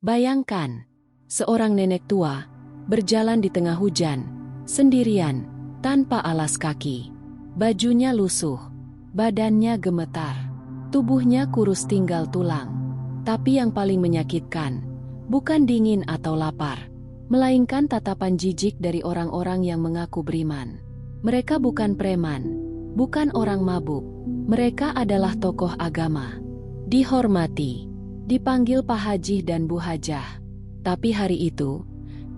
Bayangkan, seorang nenek tua berjalan di tengah hujan, sendirian, tanpa alas kaki. Bajunya lusuh, badannya gemetar, tubuhnya kurus tinggal tulang. Tapi yang paling menyakitkan, bukan dingin atau lapar, melainkan tatapan jijik dari orang-orang yang mengaku beriman. Mereka bukan preman, bukan orang mabuk, mereka adalah tokoh agama. Dihormati, dipanggil Pak Haji dan Bu Hajah. Tapi hari itu,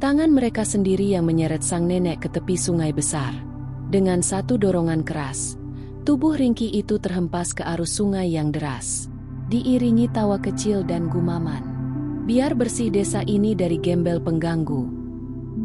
tangan mereka sendiri yang menyeret sang nenek ke tepi sungai besar. Dengan satu dorongan keras, tubuh ringkih itu terhempas ke arus sungai yang deras, diiringi tawa kecil dan gumaman. Biar bersih desa ini dari gembel pengganggu.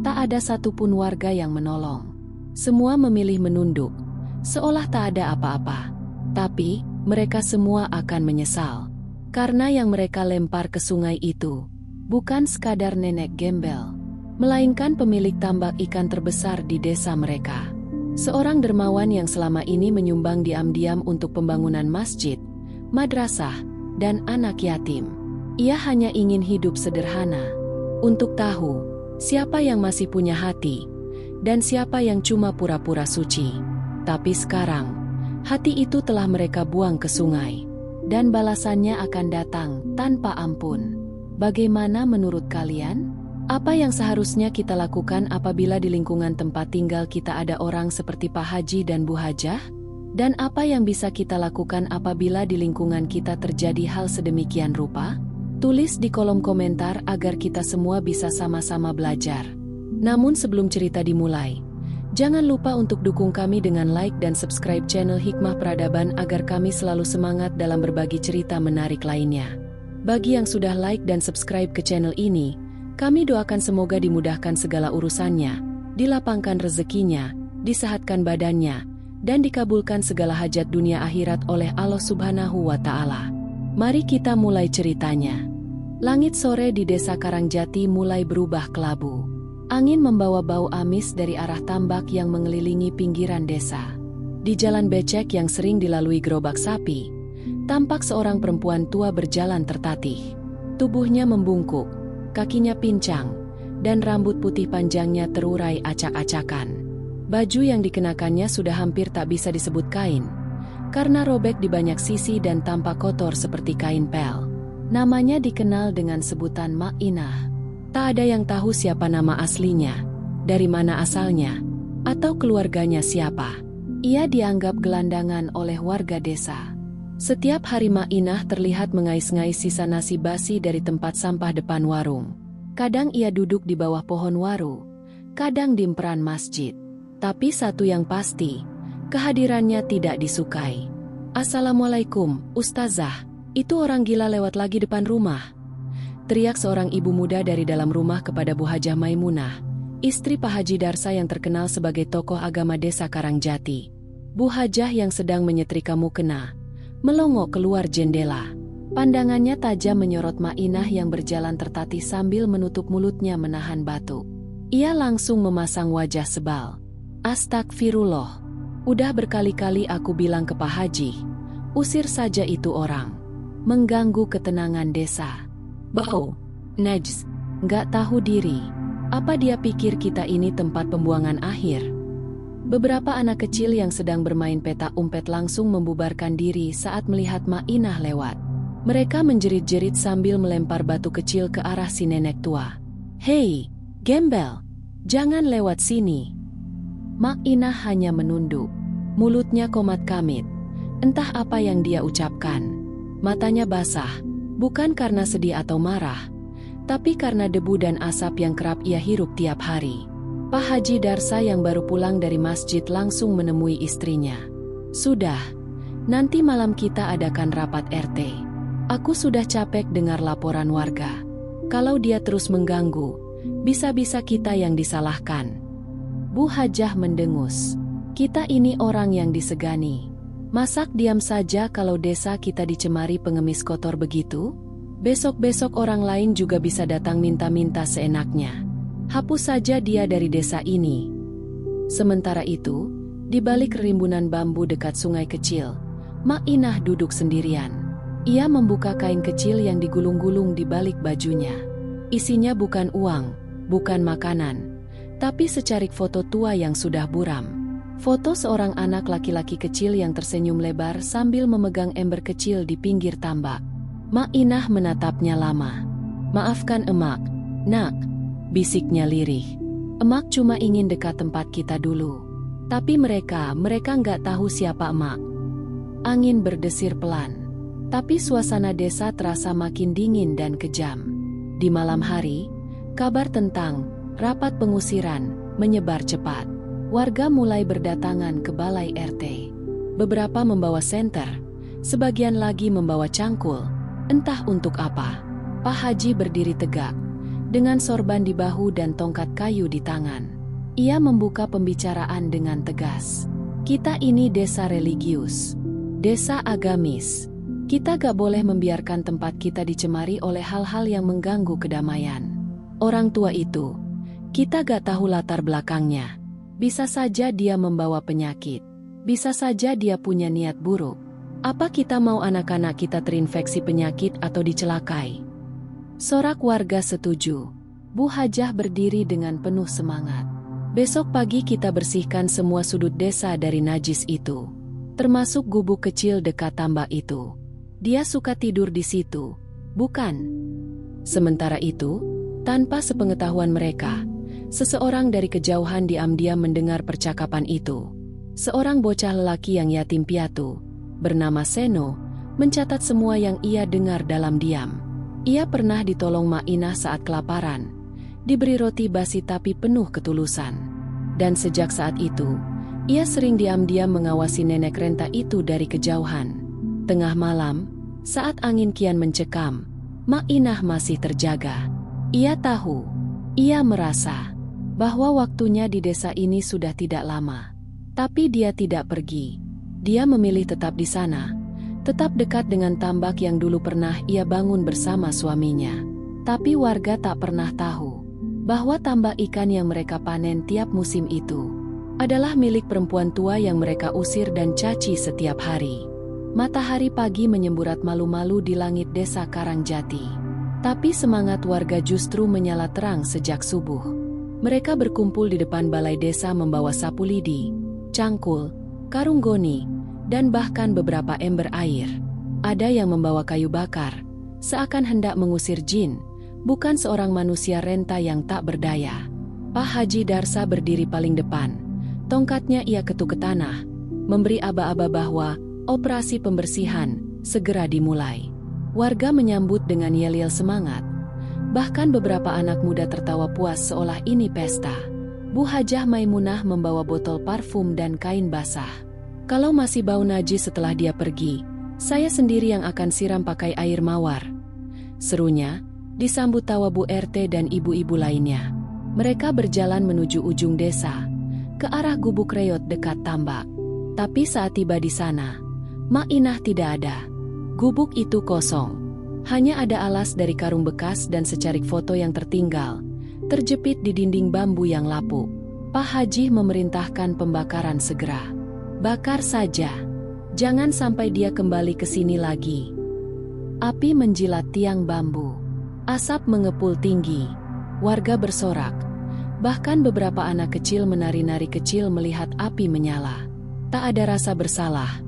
Tak ada satupun warga yang menolong. Semua memilih menunduk, seolah tak ada apa-apa. Tapi, mereka semua akan menyesal. Karena yang mereka lempar ke sungai itu bukan sekadar nenek gembel, melainkan pemilik tambak ikan terbesar di desa mereka. Seorang dermawan yang selama ini menyumbang diam-diam untuk pembangunan masjid, madrasah, dan anak yatim. Ia hanya ingin hidup sederhana. Untuk tahu siapa yang masih punya hati, dan siapa yang cuma pura-pura suci. Tapi sekarang, hati itu telah mereka buang ke sungai, dan balasannya akan datang tanpa ampun. Bagaimana menurut kalian? Apa yang seharusnya kita lakukan apabila di lingkungan tempat tinggal kita ada orang seperti Pak Haji dan Bu Hajah? Dan apa yang bisa kita lakukan apabila di lingkungan kita terjadi hal sedemikian rupa? Tulis di kolom komentar agar kita semua bisa sama-sama belajar. Namun sebelum cerita dimulai, jangan lupa untuk dukung kami dengan like dan subscribe channel Hikmah Peradaban agar kami selalu semangat dalam berbagi cerita menarik lainnya. Bagi yang sudah like dan subscribe ke channel ini, kami doakan semoga dimudahkan segala urusannya, dilapangkan rezekinya, disehatkan badannya, dan dikabulkan segala hajat dunia akhirat oleh Allah Subhanahu wa Ta'ala. Mari kita mulai ceritanya. Langit sore di desa Karangjati mulai berubah kelabu. Angin membawa bau amis dari arah tambak yang mengelilingi pinggiran desa. Di jalan becek yang sering dilalui gerobak sapi, tampak seorang perempuan tua berjalan tertatih. Tubuhnya membungkuk, kakinya pincang, dan rambut putih panjangnya terurai acak-acakan. Baju yang dikenakannya sudah hampir tak bisa disebut kain, karena robek di banyak sisi dan tampak kotor seperti kain pel. Namanya dikenal dengan sebutan Mak Inah. Tak ada yang tahu siapa nama aslinya, dari mana asalnya, atau keluarganya siapa. Ia dianggap gelandangan oleh warga desa. Setiap hari Mak Inah terlihat mengais-ngais sisa nasi basi dari tempat sampah depan warung. Kadang ia duduk di bawah pohon waru, kadang di emperan masjid. Tapi satu yang pasti, kehadirannya tidak disukai. "Assalamualaikum, Ustazah, itu orang gila lewat lagi depan rumah," teriak seorang ibu muda dari dalam rumah kepada Bu Hajah Maimunah, istri Pak Haji Darsa yang terkenal sebagai tokoh agama desa Karangjati. Bu Hajah yang sedang menyetrika mukena melongok keluar jendela. Pandangannya tajam menyorot Mak Inah yang berjalan tertatih sambil menutup mulutnya menahan batuk. Ia langsung memasang wajah sebal. "Astagfirullah. Udah berkali-kali aku bilang ke Pak Haji, usir saja itu orang. Mengganggu ketenangan desa. Bau, najis, nggak tahu diri. Apa dia pikir kita ini tempat pembuangan akhir?" Beberapa anak kecil yang sedang bermain petak umpet langsung membubarkan diri saat melihat Mak Inah lewat. Mereka menjerit-jerit sambil melempar batu kecil ke arah si nenek tua. "Hei, gembel, jangan lewat sini." Mak Inah hanya menunduk. Mulutnya komat kamit. Entah apa yang dia ucapkan. Matanya basah, bukan karena sedih atau marah, tapi karena debu dan asap yang kerap ia hirup tiap hari. Pak Haji Darsa yang baru pulang dari masjid langsung menemui istrinya. "Sudah, nanti malam kita adakan rapat RT. Aku sudah capek dengar laporan warga. Kalau dia terus mengganggu, bisa-bisa kita yang disalahkan." Bu Hajah mendengus. "Kita ini orang yang disegani. Masak diam saja kalau desa kita dicemari pengemis kotor begitu? Besok-besok orang lain juga bisa datang minta-minta seenaknya. Hapus saja dia dari desa ini." Sementara itu, di balik rimbunan bambu dekat sungai kecil, Mak Inah duduk sendirian. Ia membuka kain kecil yang digulung-gulung di balik bajunya. Isinya bukan uang, bukan makanan, tapi secarik foto tua yang sudah buram. Foto seorang anak laki-laki kecil yang tersenyum lebar sambil memegang ember kecil di pinggir tambak. Mak Inah menatapnya lama. "Maafkan emak, nak," bisiknya lirih. "Emak cuma ingin dekat tempat kita dulu." Tapi mereka nggak tahu siapa emak. Angin berdesir pelan. Tapi suasana desa terasa makin dingin dan kejam. Di malam hari, kabar tentang rapat pengusiran menyebar cepat. Warga mulai berdatangan ke balai RT. Beberapa membawa senter, sebagian lagi membawa cangkul, entah untuk apa. Pak Haji berdiri tegak, dengan sorban di bahu dan tongkat kayu di tangan. Ia membuka pembicaraan dengan tegas. "Kita ini desa religius, desa agamis. Kita gak boleh membiarkan tempat kita dicemari oleh hal-hal yang mengganggu kedamaian. Orang tua itu, kita gak tahu latar belakangnya. Bisa saja dia membawa penyakit. Bisa saja dia punya niat buruk. Apa kita mau anak-anak kita terinfeksi penyakit atau dicelakai?" Sorak warga setuju. Bu Hajah berdiri dengan penuh semangat. "Besok pagi kita bersihkan semua sudut desa dari najis itu. Termasuk gubuk kecil dekat tambak itu. Dia suka tidur di situ, bukan?" Sementara itu, tanpa sepengetahuan mereka, seseorang dari kejauhan diam-diam mendengar percakapan itu. Seorang bocah lelaki yang yatim piatu, bernama Seno, mencatat semua yang ia dengar dalam diam. Ia pernah ditolong Mak Inah saat kelaparan, diberi roti basi tapi penuh ketulusan. Dan sejak saat itu, ia sering diam-diam mengawasi nenek renta itu dari kejauhan. Tengah malam, saat angin kian mencekam, Mak Inah masih terjaga. Ia tahu, ia merasa, bahwa waktunya di desa ini sudah tidak lama. Tapi dia tidak pergi. Dia memilih tetap di sana, tetap dekat dengan tambak yang dulu pernah ia bangun bersama suaminya. Tapi warga tak pernah tahu bahwa tambak ikan yang mereka panen tiap musim itu adalah milik perempuan tua yang mereka usir dan caci setiap hari. Matahari pagi menyemburat malu-malu di langit desa Karangjati. Tapi semangat warga justru menyala terang sejak subuh. Mereka berkumpul di depan balai desa membawa sapu lidi, cangkul, karung goni, dan bahkan beberapa ember air. Ada yang membawa kayu bakar, seakan hendak mengusir jin, bukan seorang manusia renta yang tak berdaya. Pak Haji Darsa berdiri paling depan. Tongkatnya ia ketuk ke tanah, memberi aba-aba bahwa operasi pembersihan segera dimulai. Warga menyambut dengan yel-yel semangat. Bahkan beberapa anak muda tertawa puas seolah ini pesta. Bu Hajah Maimunah membawa botol parfum dan kain basah. "Kalau masih bau najis setelah dia pergi, saya sendiri yang akan siram pakai air mawar," serunya, disambut tawa Bu RT dan ibu-ibu lainnya. Mereka berjalan menuju ujung desa, ke arah gubuk reot dekat tambak. Tapi saat tiba di sana, Mak Inah tidak ada. Gubuk itu kosong. Hanya ada alas dari karung bekas dan secarik foto yang tertinggal, terjepit di dinding bambu yang lapuk. Pak Haji memerintahkan pembakaran segera. "Bakar saja. Jangan sampai dia kembali ke sini lagi." Api menjilat tiang bambu. Asap mengepul tinggi. Warga bersorak. Bahkan beberapa anak kecil menari-nari kecil melihat api menyala. Tak ada rasa bersalah.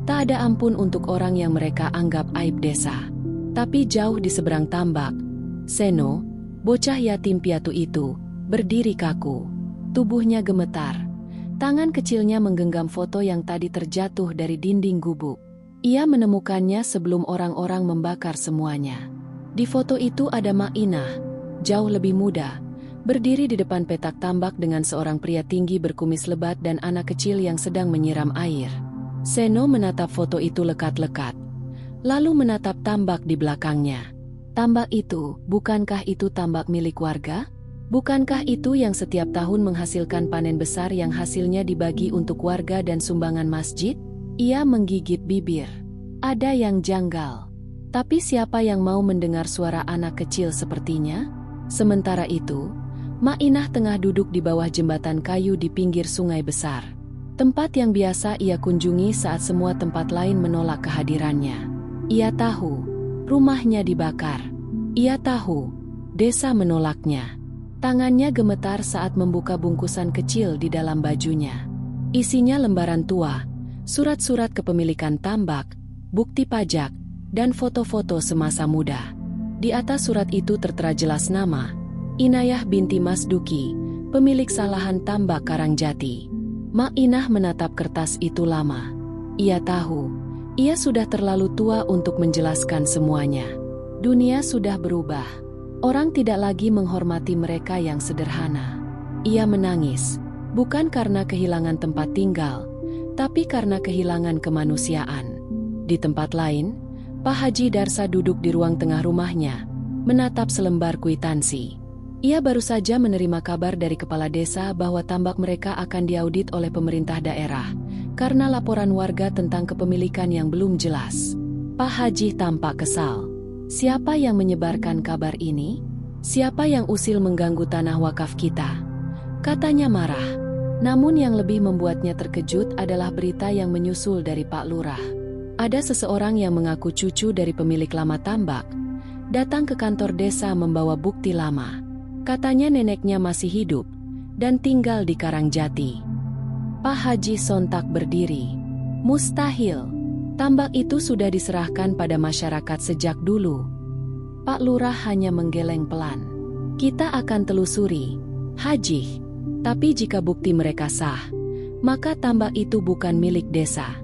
Tak ada ampun untuk orang yang mereka anggap aib desa. Tapi jauh di seberang tambak, Seno, bocah yatim piatu itu, berdiri kaku. Tubuhnya gemetar. Tangan kecilnya menggenggam foto yang tadi terjatuh dari dinding gubuk. Ia menemukannya sebelum orang-orang membakar semuanya. Di foto itu ada Mak Inah, jauh lebih muda, berdiri di depan petak tambak dengan seorang pria tinggi berkumis lebat dan anak kecil yang sedang menyiram air. Seno menatap foto itu lekat-lekat, lalu menatap tambak di belakangnya. Tambak itu, bukankah itu tambak milik warga? Bukankah itu yang setiap tahun menghasilkan panen besar yang hasilnya dibagi untuk warga dan sumbangan masjid? Ia menggigit bibir. Ada yang janggal. Tapi siapa yang mau mendengar suara anak kecil sepertinya? Sementara itu, Mak Inah tengah duduk di bawah jembatan kayu di pinggir sungai besar. Tempat yang biasa ia kunjungi saat semua tempat lain menolak kehadirannya. Ia tahu, rumahnya dibakar. Ia tahu, Desa menolaknya. Tangannya gemetar saat membuka bungkusan kecil di dalam bajunya. Isinya lembaran tua, surat-surat kepemilikan tambak, bukti pajak, dan foto-foto semasa muda. Di atas surat itu tertera jelas nama, Inayah binti Mas Duki, pemilik Salahan Tambak Karangjati. Mak Inah menatap kertas itu lama. Ia tahu, ia sudah terlalu tua untuk menjelaskan semuanya. Dunia sudah berubah. Orang tidak lagi menghormati mereka yang sederhana. Ia menangis, bukan karena kehilangan tempat tinggal, tapi karena kehilangan kemanusiaan. Di tempat lain, Pak Haji Darsa duduk di ruang tengah rumahnya, menatap selembar kwitansi. Ia baru saja menerima kabar dari kepala desa bahwa tambak mereka akan diaudit oleh pemerintah daerah, karena laporan warga tentang kepemilikan yang belum jelas. Pak Haji tampak kesal. Siapa yang menyebarkan kabar ini? Siapa yang usil mengganggu tanah wakaf kita? Katanya marah. Namun yang lebih membuatnya terkejut adalah berita yang menyusul dari Pak Lurah. Ada seseorang yang mengaku cucu dari pemilik lama tambak, datang ke kantor desa membawa bukti lama. Katanya neneknya masih hidup dan tinggal di Karangjati. Pak Haji sontak berdiri. Mustahil. Tambak itu sudah diserahkan pada masyarakat sejak dulu. Pak Lurah hanya menggeleng pelan. Kita akan telusuri, Haji. Tapi jika bukti mereka sah, maka tambak itu bukan milik desa.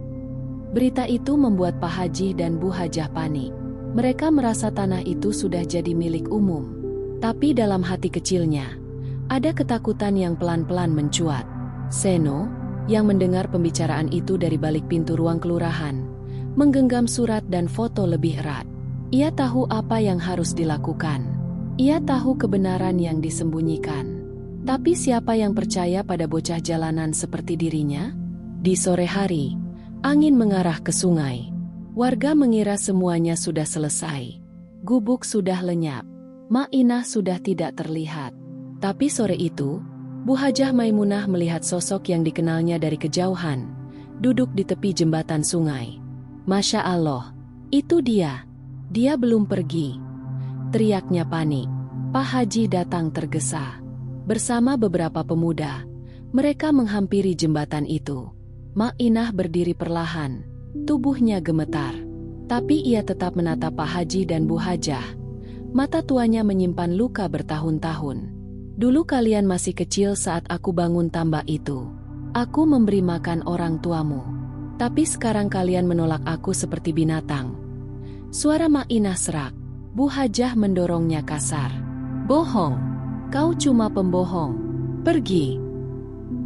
Berita itu membuat Pak Haji dan Bu Hajah panik. Mereka merasa tanah itu sudah jadi milik umum. Tapi dalam hati kecilnya, ada ketakutan yang pelan-pelan mencuat. Seno, yang mendengar pembicaraan itu dari balik pintu ruang kelurahan, menggenggam surat dan foto lebih erat. Ia tahu apa yang harus dilakukan. Ia tahu kebenaran yang disembunyikan. Tapi siapa yang percaya pada bocah jalanan seperti dirinya? Di sore hari, angin mengarah ke sungai. Warga mengira semuanya sudah selesai. Gubuk sudah lenyap. Mak Inah sudah tidak terlihat. Tapi sore itu, Bu Hajah Maimunah melihat sosok yang dikenalnya dari kejauhan, duduk di tepi jembatan sungai. Masya Allah, itu dia. Dia belum pergi. Teriaknya panik. Pak Haji datang tergesa. Bersama beberapa pemuda, mereka menghampiri jembatan itu. Mak Inah berdiri perlahan, tubuhnya gemetar. Tapi ia tetap menatap Pak Haji dan Bu Hajah. Mata tuanya menyimpan luka bertahun-tahun. Dulu kalian masih kecil saat aku bangun tambak itu. Aku memberi makan orang tuamu. Tapi sekarang kalian menolak aku seperti binatang. Suara Mak Inah serak. Bu Hajah mendorongnya kasar. Bohong. Kau cuma pembohong. Pergi.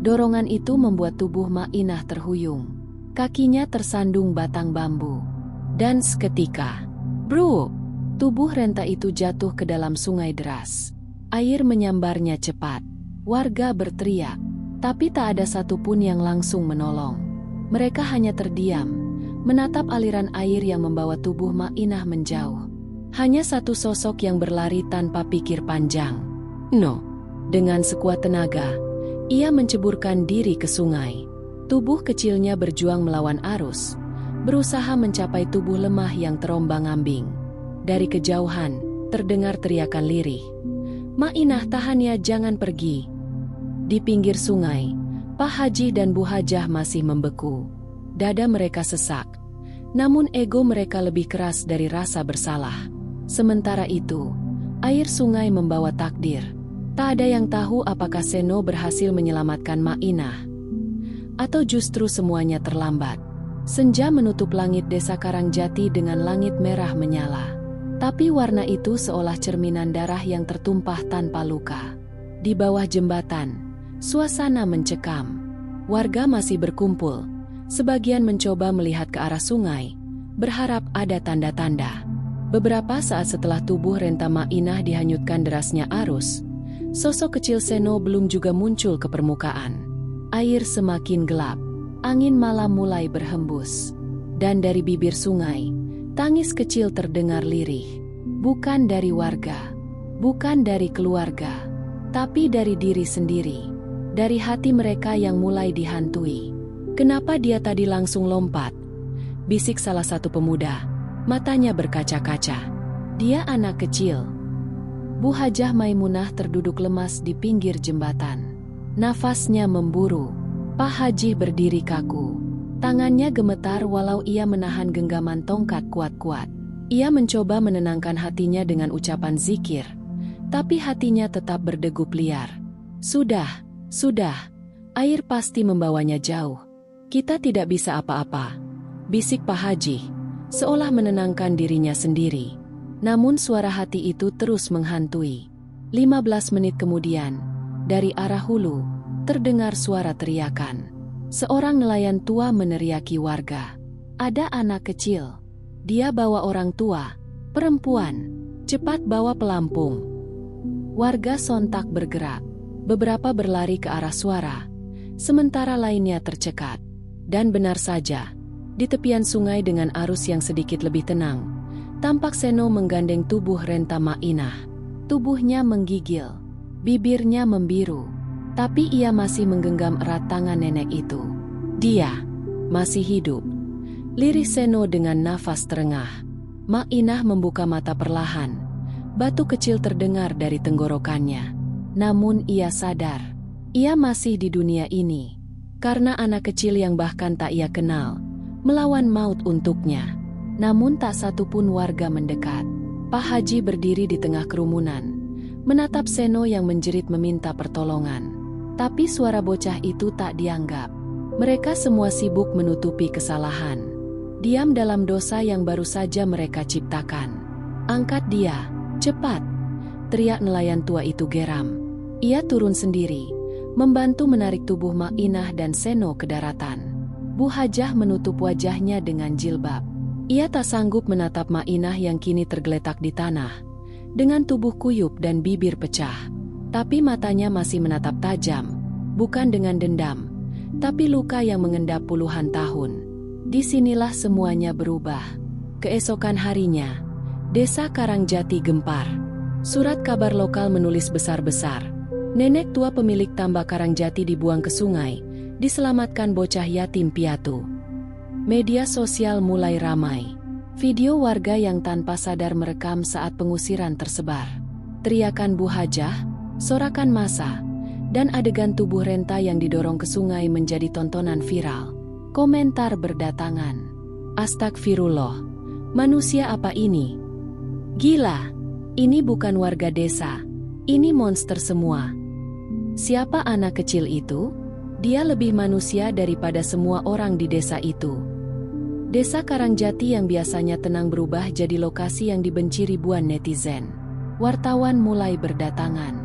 Dorongan itu membuat tubuh Mak Inah terhuyung. Kakinya tersandung batang bambu. Dan seketika, bruk, tubuh renta itu jatuh ke dalam sungai deras. Air menyambarnya cepat. Warga berteriak. Tapi tak ada satupun yang langsung menolong. Mereka hanya terdiam, menatap aliran air yang membawa tubuh Mak Inah menjauh. Hanya satu sosok yang berlari tanpa pikir panjang. No. Dengan sekuat tenaga, ia menceburkan diri ke sungai. Tubuh kecilnya berjuang melawan arus, berusaha mencapai tubuh lemah yang terombang-ambing. Dari kejauhan, terdengar teriakan lirih. Mak Inah, tahan ya, jangan pergi. Di pinggir sungai, Pak Haji dan Bu Hajah masih membeku. Dada mereka sesak. Namun ego mereka lebih keras dari rasa bersalah. Sementara itu, air sungai membawa takdir. Tak ada yang tahu apakah Seno berhasil menyelamatkan Mak Inah, atau justru semuanya terlambat. Senja menutup langit desa Karangjati dengan langit merah menyala. Tapi warna itu seolah cerminan darah yang tertumpah tanpa luka. Di bawah jembatan, suasana mencekam. Warga masih berkumpul. Sebagian mencoba melihat ke arah sungai, berharap ada tanda-tanda. Beberapa saat setelah tubuh renta Mak Inah dihanyutkan derasnya arus, sosok kecil Seno belum juga muncul ke permukaan. Air semakin gelap, angin malam mulai berhembus. Dan dari bibir sungai, tangis kecil terdengar lirih. Bukan dari warga, bukan dari keluarga, tapi dari diri sendiri. Dari hati mereka yang mulai dihantui. Kenapa dia tadi langsung lompat? Bisik salah satu pemuda, matanya berkaca-kaca. Dia anak kecil. Bu Hajah Maimunah terduduk lemas di pinggir jembatan. Nafasnya memburu. Pak Haji berdiri kaku. Tangannya gemetar walau ia menahan genggaman tongkat kuat-kuat. Ia mencoba menenangkan hatinya dengan ucapan zikir, tapi hatinya tetap berdegup liar. Sudah, air pasti membawanya jauh. Kita tidak bisa apa-apa, bisik Pak Haji, seolah menenangkan dirinya sendiri. Namun suara hati itu terus menghantui. 15 menit kemudian, dari arah hulu, terdengar suara teriakan. Seorang nelayan tua meneriaki warga. Ada anak kecil. Dia bawa orang tua, perempuan. Cepat bawa pelampung. Warga sontak bergerak. Beberapa berlari ke arah suara, sementara lainnya tercekat. Dan benar saja, di tepian sungai dengan arus yang sedikit lebih tenang, tampak Seno menggandeng tubuh Renta Ma'inah. Tubuhnya menggigil, bibirnya membiru, tapi ia masih menggenggam erat tangan nenek itu. Dia masih hidup. Lirih Seno dengan nafas terengah. Ma'inah membuka mata perlahan. Batu kecil terdengar dari tenggorokannya. Namun ia sadar, ia masih di dunia ini. Karena anak kecil yang bahkan tak ia kenal, melawan maut untuknya. Namun tak satu pun warga mendekat. Pak Haji berdiri di tengah kerumunan, menatap Seno yang menjerit meminta pertolongan. Tapi suara bocah itu tak dianggap. Mereka semua sibuk menutupi kesalahan. Diam dalam dosa yang baru saja mereka ciptakan. Angkat dia, cepat! Teriak nelayan tua itu geram. Ia turun sendiri, membantu menarik tubuh Ma'inah dan Seno ke daratan. Bu Hajah menutup wajahnya dengan jilbab. Ia tak sanggup menatap Ma'inah yang kini tergeletak di tanah, dengan tubuh kuyup dan bibir pecah. Tapi matanya masih menatap tajam, bukan dengan dendam, tapi luka yang mengendap puluhan tahun. Disinilah semuanya berubah. Keesokan harinya, Desa Karangjati gempar. Surat kabar lokal menulis besar-besar. Nenek tua pemilik tambak Karangjati dibuang ke sungai, diselamatkan bocah yatim piatu. Media sosial mulai ramai. Video warga yang tanpa sadar merekam saat pengusiran tersebar. Teriakan Bu Hajah, sorakan massa, dan adegan tubuh Renta yang didorong ke sungai menjadi tontonan viral. Komentar berdatangan. Astagfirullah, manusia apa ini? Gila, ini bukan warga desa, ini monster semua. Siapa anak kecil itu? Dia lebih manusia daripada semua orang di desa itu. Desa Karangjati yang biasanya tenang berubah jadi lokasi yang dibenci ribuan netizen. Wartawan mulai berdatangan.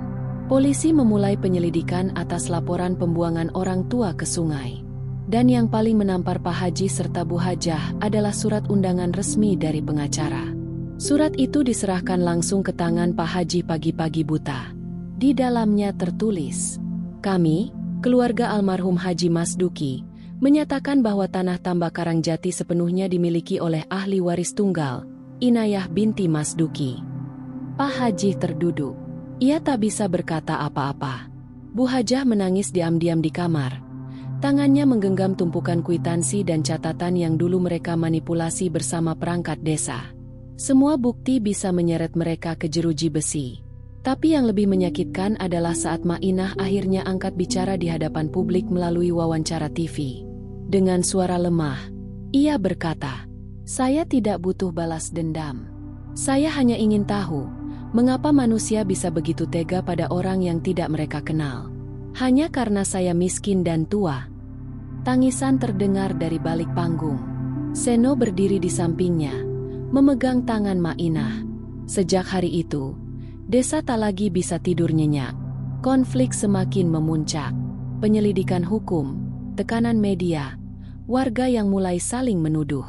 Polisi memulai penyelidikan atas laporan pembuangan orang tua ke sungai. Dan yang paling menampar Pak Haji serta Bu Hajah adalah surat undangan resmi dari pengacara. Surat itu diserahkan langsung ke tangan Pak Haji pagi-pagi buta. Di dalamnya tertulis, "Kami, keluarga almarhum Haji Masduki, menyatakan bahwa tanah tambak Karangjati sepenuhnya dimiliki oleh ahli waris tunggal, Inayah binti Masduki." Pak Haji terduduk. Ia tak bisa berkata apa-apa. Bu Hajah menangis diam-diam di kamar. Tangannya menggenggam tumpukan kwitansi dan catatan yang dulu mereka manipulasi bersama perangkat desa. Semua bukti bisa menyeret mereka ke jeruji besi. Tapi yang lebih menyakitkan adalah saat Ma'inah akhirnya angkat bicara di hadapan publik melalui wawancara TV. Dengan suara lemah, ia berkata, "Saya tidak butuh balas dendam. Saya hanya ingin tahu, mengapa manusia bisa begitu tega pada orang yang tidak mereka kenal? Hanya karena saya miskin dan tua." Tangisan terdengar dari balik panggung. Seno berdiri di sampingnya, memegang tangan Ma'inah. Sejak hari itu, desa tak lagi bisa tidur nyenyak. Konflik semakin memuncak. Penyelidikan hukum, tekanan media, warga yang mulai saling menuduh.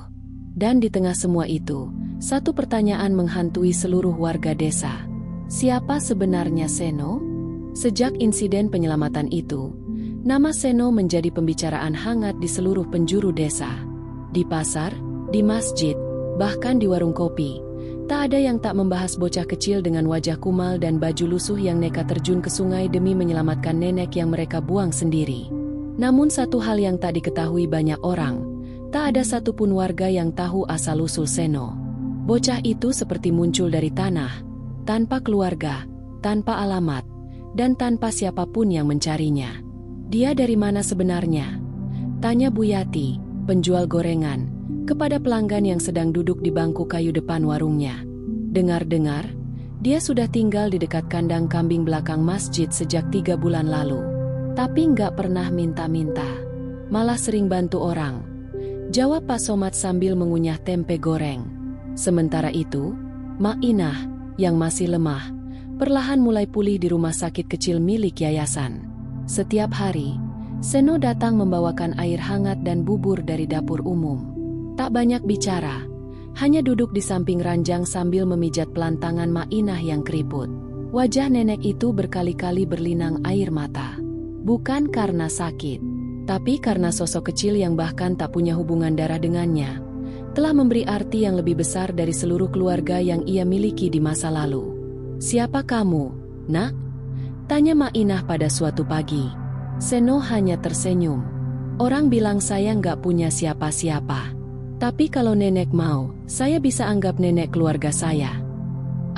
Dan di tengah semua itu, satu pertanyaan menghantui seluruh warga desa. Siapa sebenarnya Seno? Sejak insiden penyelamatan itu, nama Seno menjadi pembicaraan hangat di seluruh penjuru desa. Di pasar, di masjid, bahkan di warung kopi, tak ada yang tak membahas bocah kecil dengan wajah kumal dan baju lusuh yang nekat terjun ke sungai demi menyelamatkan nenek yang mereka buang sendiri. Namun satu hal yang tak diketahui banyak orang, tak ada satupun warga yang tahu asal-usul Seno. Bocah itu seperti muncul dari tanah, tanpa keluarga, tanpa alamat, dan tanpa siapapun yang mencarinya. "Dia dari mana sebenarnya?" tanya Bu Yati, penjual gorengan, kepada pelanggan yang sedang duduk di bangku kayu depan warungnya. Dengar-dengar, dia sudah tinggal di dekat kandang kambing belakang masjid sejak 3 bulan lalu. Tapi nggak pernah minta-minta, malah sering bantu orang, jawab Pak Somad sambil mengunyah tempe goreng. Sementara itu, Mak Inah, yang masih lemah, perlahan mulai pulih di rumah sakit kecil milik yayasan. Setiap hari, Seno datang membawakan air hangat dan bubur dari dapur umum. Tak banyak bicara, hanya duduk di samping ranjang sambil memijat pelantangan Mak Inah yang keriput. Wajah nenek itu berkali-kali berlinang air mata. Bukan karena sakit, tapi karena sosok kecil yang bahkan tak punya hubungan darah dengannya, telah memberi arti yang lebih besar dari seluruh keluarga yang ia miliki di masa lalu. "Siapa kamu, Nak?" tanya Mak Inah pada suatu pagi. Seno hanya tersenyum. "Orang bilang saya nggak punya siapa-siapa. Tapi kalau nenek mau, saya bisa anggap nenek keluarga saya."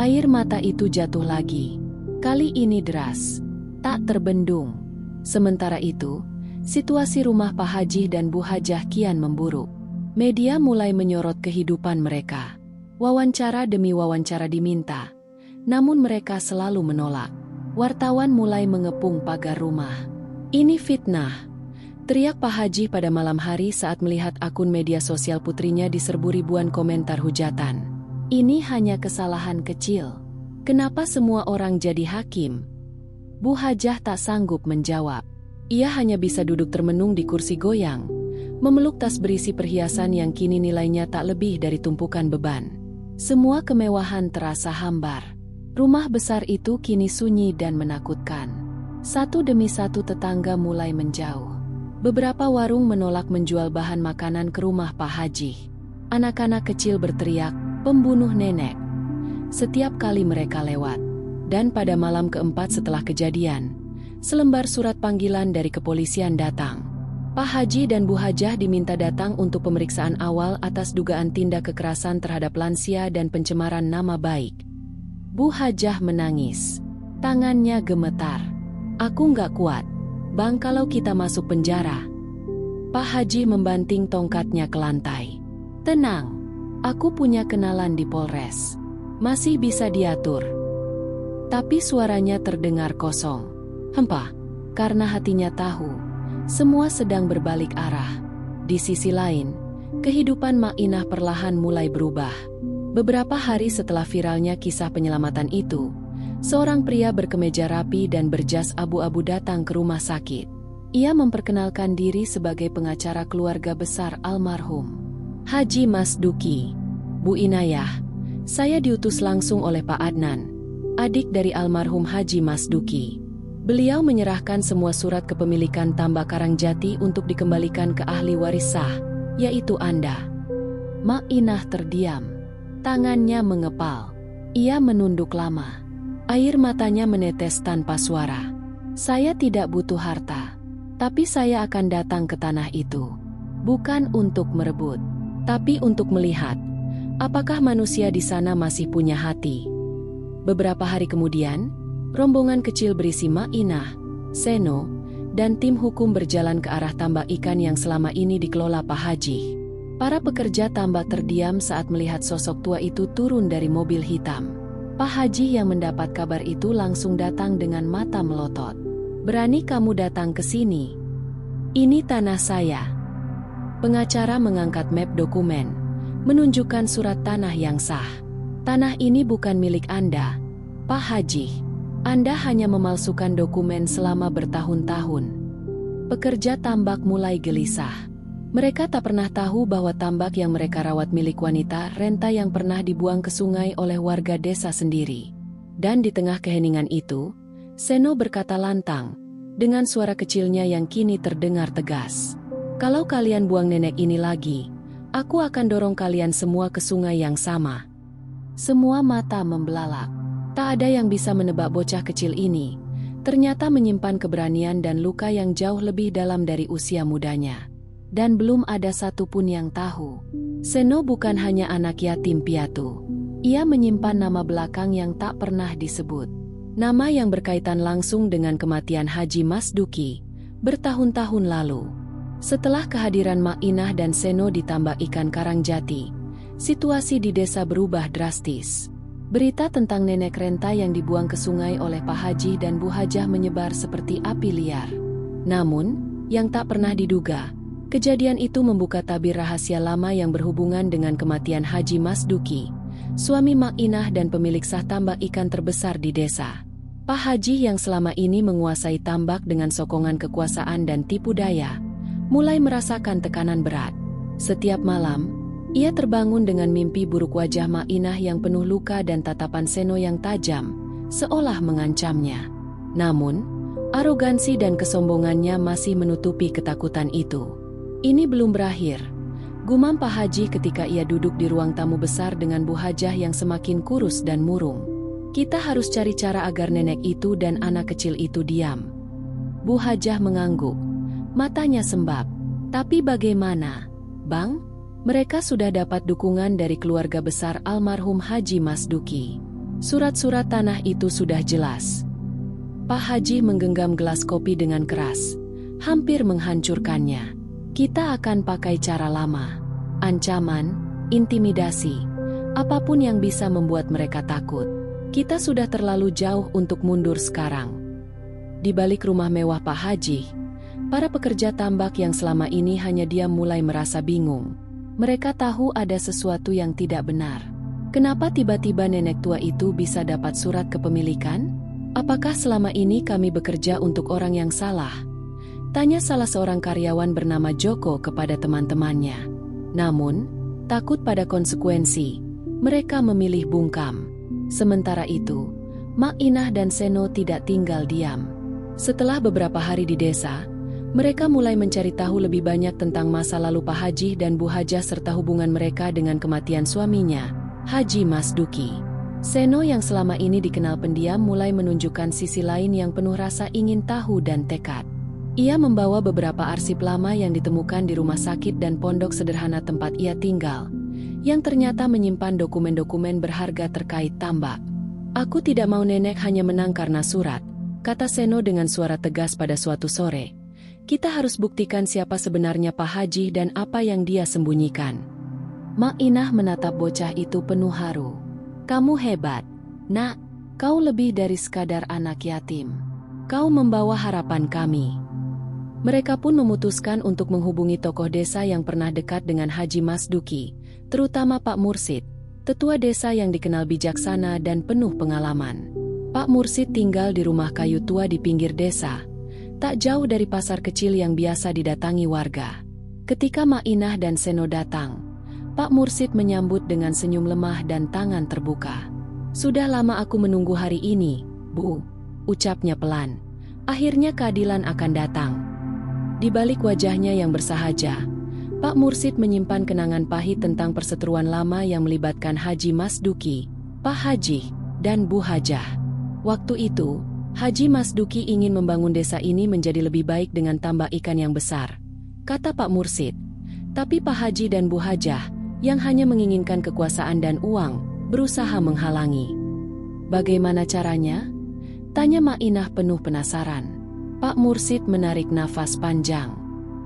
Air mata itu jatuh lagi. Kali ini deras, tak terbendung. Sementara itu, situasi rumah Pak Haji dan Bu Hajah kian memburuk. Media mulai menyorot kehidupan mereka. Wawancara demi wawancara diminta, namun mereka selalu menolak. Wartawan mulai mengepung pagar rumah. "Ini fitnah," teriak Pak Haji pada malam hari saat melihat akun media sosial putrinya diserbu ribuan komentar hujatan. "Ini hanya kesalahan kecil. Kenapa semua orang jadi hakim?" Bu Hajah tak sanggup menjawab. Ia hanya bisa duduk termenung di kursi goyang, memeluk tas berisi perhiasan yang kini nilainya tak lebih dari tumpukan beban. Semua kemewahan terasa hambar. Rumah besar itu kini sunyi dan menakutkan. Satu demi satu tetangga mulai menjauh. Beberapa warung menolak menjual bahan makanan ke rumah Pak Haji. Anak-anak kecil berteriak, "Pembunuh nenek!" setiap kali mereka lewat. Dan pada malam keempat setelah kejadian, selembar surat panggilan dari kepolisian datang. Pak Haji dan Bu Hajah diminta datang untuk pemeriksaan awal atas dugaan tindak kekerasan terhadap lansia dan pencemaran nama baik. Bu Hajah menangis. Tangannya gemetar. "Aku nggak kuat, Bang, kalau kita masuk penjara." Pak Haji membanting tongkatnya ke lantai. "Tenang, aku punya kenalan di Polres. Masih bisa diatur." Tapi suaranya terdengar kosong. Hempah, karena hatinya tahu, semua sedang berbalik arah. Di sisi lain, kehidupan Mak Inah perlahan mulai berubah. Beberapa hari setelah viralnya kisah penyelamatan itu, seorang pria berkemeja rapi dan berjas abu-abu datang ke rumah sakit. Ia memperkenalkan diri sebagai pengacara keluarga besar almarhum Haji Mas Duki. "Bu Inayah, saya diutus langsung oleh Pak Adnan, adik dari almarhum Haji Mas Duki. Beliau menyerahkan semua surat kepemilikan tambak Karangjati untuk dikembalikan ke ahli waris sah, yaitu Anda." Mak Inah terdiam. Tangannya mengepal. Ia menunduk lama. Air matanya menetes tanpa suara. "Saya tidak butuh harta, tapi saya akan datang ke tanah itu. Bukan untuk merebut, tapi untuk melihat apakah manusia di sana masih punya hati." Beberapa hari kemudian, rombongan kecil berisi Mak Inah, Seno, dan tim hukum berjalan ke arah tambak ikan yang selama ini dikelola Pak Haji. Para pekerja tambak terdiam saat melihat sosok tua itu turun dari mobil hitam. Pak Haji yang mendapat kabar itu langsung datang dengan mata melotot. "Berani kamu datang ke sini? Ini tanah saya." Pengacara mengangkat map dokumen, menunjukkan surat tanah yang sah. "Tanah ini bukan milik Anda, Pak Haji. Anda hanya memalsukan dokumen selama bertahun-tahun." Pekerja tambak mulai gelisah. Mereka tak pernah tahu bahwa tambak yang mereka rawat milik wanita renta yang pernah dibuang ke sungai oleh warga desa sendiri. Dan di tengah keheningan itu, Seno berkata lantang, dengan suara kecilnya yang kini terdengar tegas. "Kalau kalian buang nenek ini lagi, aku akan dorong kalian semua ke sungai yang sama." Semua mata membelalak. Tak ada yang bisa menebak bocah kecil ini. Ternyata menyimpan keberanian dan luka yang jauh lebih dalam dari usia mudanya. Dan belum ada satupun yang tahu, Seno bukan hanya anak yatim piatu. Ia menyimpan nama belakang yang tak pernah disebut. Nama yang berkaitan langsung dengan kematian Haji Mas Duki bertahun-tahun lalu. Setelah kehadiran Mak Inah dan Seno ditambah ikan Karangjati, situasi di desa berubah drastis. Berita tentang nenek renta yang dibuang ke sungai oleh Pak Haji dan Bu Hajah menyebar seperti api liar. Namun, yang tak pernah diduga, kejadian itu membuka tabir rahasia lama yang berhubungan dengan kematian Haji Mas Duki, suami Mak Inah dan pemilik sah tambak ikan terbesar di desa. Pak Haji yang selama ini menguasai tambak dengan sokongan kekuasaan dan tipu daya, mulai merasakan tekanan berat. Setiap malam, ia terbangun dengan mimpi buruk wajah Mak Inah yang penuh luka dan tatapan Seno yang tajam, seolah mengancamnya. Namun, arogansi dan kesombongannya masih menutupi ketakutan itu. Ini belum berakhir, gumam Pak Haji ketika ia duduk di ruang tamu besar dengan Bu Hajah yang semakin kurus dan murung. Kita harus cari cara agar nenek itu dan anak kecil itu diam. Bu Hajah mengangguk, matanya sembab. Tapi bagaimana, Bang? Mereka sudah dapat dukungan dari keluarga besar almarhum Haji Mas Duki. Surat-surat tanah itu sudah jelas. Pak Haji menggenggam gelas kopi dengan keras, hampir menghancurkannya. Kita akan pakai cara lama. Ancaman, intimidasi, apapun yang bisa membuat mereka takut. Kita sudah terlalu jauh untuk mundur sekarang. Di balik rumah mewah Pak Haji, para pekerja tambak yang selama ini hanya diam mulai merasa bingung. Mereka tahu ada sesuatu yang tidak benar. Kenapa tiba-tiba nenek tua itu bisa dapat surat kepemilikan? Apakah selama ini kami bekerja untuk orang yang salah? Tanya salah seorang karyawan bernama Joko kepada teman-temannya. Namun, takut pada konsekuensi, mereka memilih bungkam. Sementara itu, Mak Inah dan Seno tidak tinggal diam. Setelah beberapa hari di desa, mereka mulai mencari tahu lebih banyak tentang masa lalu Pak Haji dan Bu Hajah serta hubungan mereka dengan kematian suaminya, Haji Mas Duki. Seno yang selama ini dikenal pendiam mulai menunjukkan sisi lain yang penuh rasa ingin tahu dan tekad. Ia membawa beberapa arsip lama yang ditemukan di rumah sakit dan pondok sederhana tempat ia tinggal, yang ternyata menyimpan dokumen-dokumen berharga terkait tambak. Aku tidak mau nenek hanya menang karena surat, kata Seno dengan suara tegas pada suatu sore. Kita harus buktikan siapa sebenarnya Pak Haji dan apa yang dia sembunyikan. Mak Inah menatap bocah itu penuh haru. Kamu hebat, Nak. Kau lebih dari sekadar anak yatim. Kau membawa harapan kami. Mereka pun memutuskan untuk menghubungi tokoh desa yang pernah dekat dengan Haji Mas Duki, terutama Pak Mursid, tetua desa yang dikenal bijaksana dan penuh pengalaman. Pak Mursid tinggal di rumah kayu tua di pinggir desa, tak jauh dari pasar kecil yang biasa didatangi warga. Ketika Mak Inah dan Seno datang, Pak Mursid menyambut dengan senyum lemah dan tangan terbuka. Sudah lama aku menunggu hari ini, Bu, ucapnya pelan. Akhirnya keadilan akan datang. Di balik wajahnya yang bersahaja, Pak Mursid menyimpan kenangan pahit tentang perseteruan lama yang melibatkan Haji Mas Duki, Pak Haji, dan Bu Hajah. Waktu itu, Haji Mas Duki ingin membangun desa ini menjadi lebih baik dengan tambak ikan yang besar, kata Pak Mursid. Tapi Pak Haji dan Bu Hajah, yang hanya menginginkan kekuasaan dan uang, berusaha menghalangi. Bagaimana caranya? Tanya Mak Inah penuh penasaran. Pak Mursid menarik nafas panjang.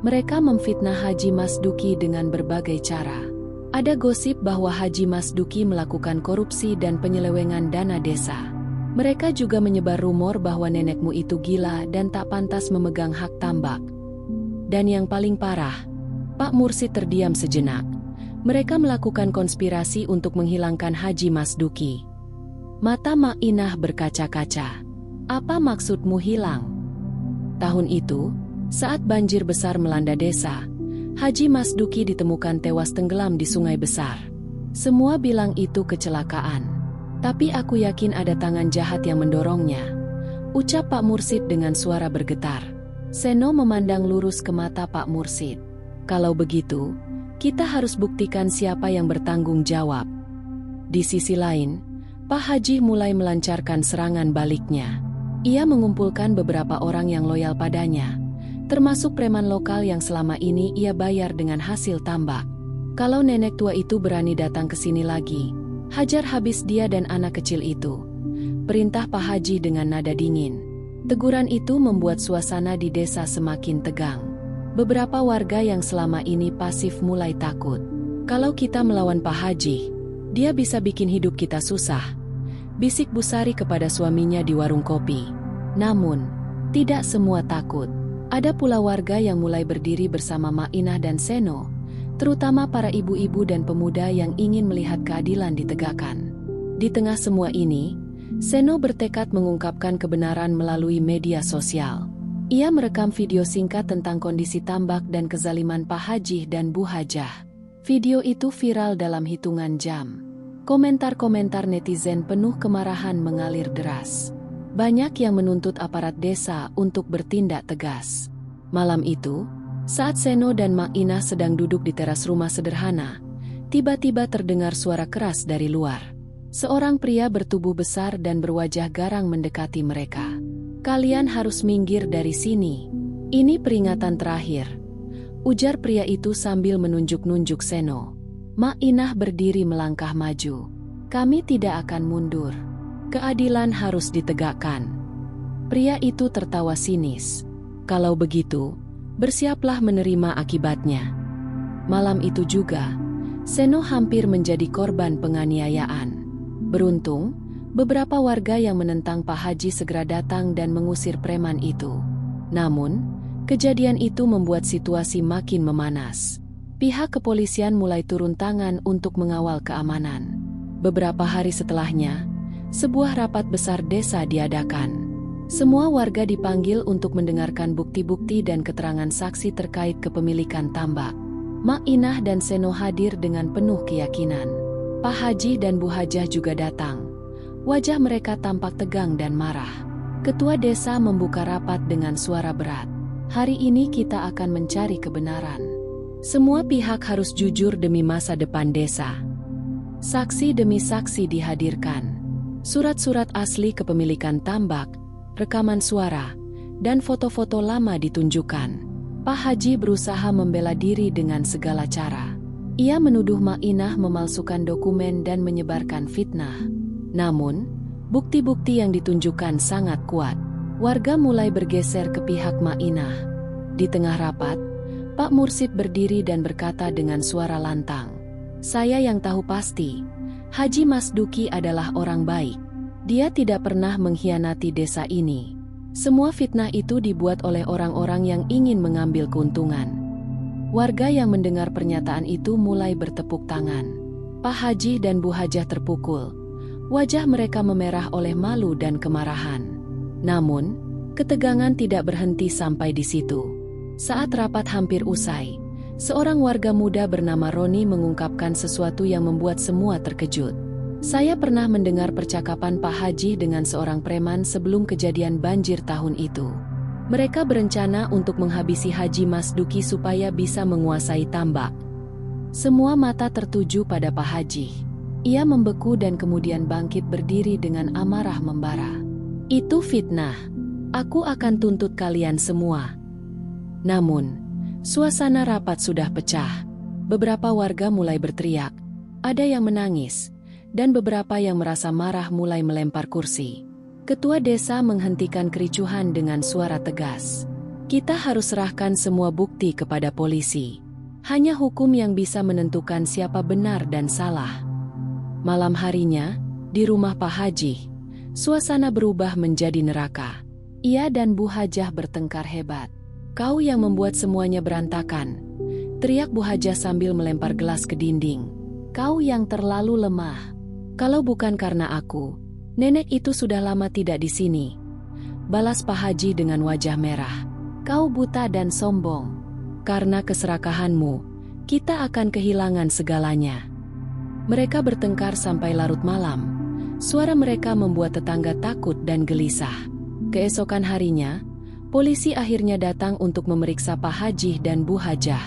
Mereka memfitnah Haji Mas Duki dengan berbagai cara. Ada gosip bahwa Haji Mas Duki melakukan korupsi dan penyelewengan dana desa. Mereka juga menyebar rumor bahwa nenekmu itu gila dan tak pantas memegang hak tambak. Dan yang paling parah, Pak Mursid terdiam sejenak. Mereka melakukan konspirasi untuk menghilangkan Haji Mas Duki. Mata Mak Inah berkaca-kaca. Apa maksudmu hilang? Tahun itu, saat banjir besar melanda desa, Haji Mas Duki ditemukan tewas tenggelam di sungai besar. Semua bilang itu kecelakaan. Tapi aku yakin ada tangan jahat yang mendorongnya, ucap Pak Mursid dengan suara bergetar. Seno memandang lurus ke mata Pak Mursid. Kalau begitu, kita harus buktikan siapa yang bertanggung jawab. Di sisi lain, Pak Haji mulai melancarkan serangan baliknya. Ia mengumpulkan beberapa orang yang loyal padanya, termasuk preman lokal yang selama ini ia bayar dengan hasil tambak. Kalau nenek tua itu berani datang ke sini lagi, hajar habis dia dan anak kecil itu. perintah Pak Haji dengan nada dingin. Teguran itu membuat suasana di desa semakin tegang. Beberapa warga yang selama ini pasif mulai takut. Kalau kita melawan Pak Haji, dia bisa bikin hidup kita susah, bisik Bu Sari kepada suaminya di warung kopi. Namun, tidak semua takut. Ada pula warga yang mulai berdiri bersama Mak Inah dan Seno, terutama para ibu-ibu dan pemuda yang ingin melihat keadilan ditegakkan. Di tengah semua ini, Seno bertekad mengungkapkan kebenaran melalui media sosial. Ia merekam video singkat tentang kondisi tambak dan kezaliman Pak Haji dan Bu Hajah. Video itu viral dalam hitungan jam. Komentar-komentar netizen penuh kemarahan mengalir deras. Banyak yang menuntut aparat desa untuk bertindak tegas. Malam itu, saat Seno dan Mak Inah sedang duduk di teras rumah sederhana, tiba-tiba terdengar suara keras dari luar. Seorang pria bertubuh besar dan berwajah garang mendekati mereka. "Kalian harus minggir dari sini. Ini peringatan terakhir," ujar pria itu sambil menunjuk-nunjuk Seno. Mak Inah berdiri melangkah maju. "Kami tidak akan mundur. Keadilan harus ditegakkan." Pria itu tertawa sinis. "Kalau begitu, bersiaplah menerima akibatnya." Malam itu juga, Seno hampir menjadi korban penganiayaan. Beruntung, beberapa warga yang menentang Pak Haji segera datang dan mengusir preman itu. Namun, kejadian itu membuat situasi makin memanas. Pihak kepolisian mulai turun tangan untuk mengawal keamanan. Beberapa hari setelahnya, sebuah rapat besar desa diadakan. Semua warga dipanggil untuk mendengarkan bukti-bukti dan keterangan saksi terkait kepemilikan tambak. Mak Inah dan Seno hadir dengan penuh keyakinan. Pak Haji dan Bu Hajah juga datang. Wajah mereka tampak tegang dan marah. Ketua desa membuka rapat dengan suara berat. "Hari ini kita akan mencari kebenaran. Semua pihak harus jujur demi masa depan desa." Saksi demi saksi dihadirkan. Surat-surat asli kepemilikan tambak, rekaman suara, dan foto-foto lama ditunjukkan. Pak Haji berusaha membela diri dengan segala cara. Ia menuduh Mak Inah memalsukan dokumen dan menyebarkan fitnah. Namun, bukti-bukti yang ditunjukkan sangat kuat. Warga mulai bergeser ke pihak Mak Inah. Di tengah rapat, Pak Mursid berdiri dan berkata dengan suara lantang, "Saya yang tahu pasti, Haji Masduki adalah orang baik. Dia tidak pernah mengkhianati desa ini. Semua fitnah itu dibuat oleh orang-orang yang ingin mengambil keuntungan." Warga yang mendengar pernyataan itu mulai bertepuk tangan. Pak Haji dan Bu Hajah terpukul. Wajah mereka memerah oleh malu dan kemarahan. Namun, ketegangan tidak berhenti sampai di situ. Saat rapat hampir usai, seorang warga muda bernama Roni mengungkapkan sesuatu yang membuat semua terkejut. "Saya pernah mendengar percakapan Pak Haji dengan seorang preman sebelum kejadian banjir tahun itu. Mereka berencana untuk menghabisi Haji Masduki supaya bisa menguasai tambak." Semua mata tertuju pada Pak Haji. Ia membeku dan kemudian bangkit berdiri dengan amarah membara. "Itu fitnah. Aku akan tuntut kalian semua." Namun, suasana rapat sudah pecah. Beberapa warga mulai berteriak, ada yang menangis, dan beberapa yang merasa marah mulai melempar kursi. Ketua desa menghentikan kericuhan dengan suara tegas. "Kita harus serahkan semua bukti kepada polisi. Hanya hukum yang bisa menentukan siapa benar dan salah." Malam harinya, di rumah Pak Haji, suasana berubah menjadi neraka. Ia dan Bu Hajah bertengkar hebat. "Kau yang membuat semuanya berantakan," teriak Bu Hajah sambil melempar gelas ke dinding. "Kau yang terlalu lemah. Kalau bukan karena aku, nenek itu sudah lama tidak di sini," balas Pak Haji dengan wajah merah. "Kau buta dan sombong. Karena keserakahanmu, kita akan kehilangan segalanya." Mereka bertengkar sampai larut malam. Suara mereka membuat tetangga takut dan gelisah. Keesokan harinya, polisi akhirnya datang untuk memeriksa Pak Haji dan Bu Hajah.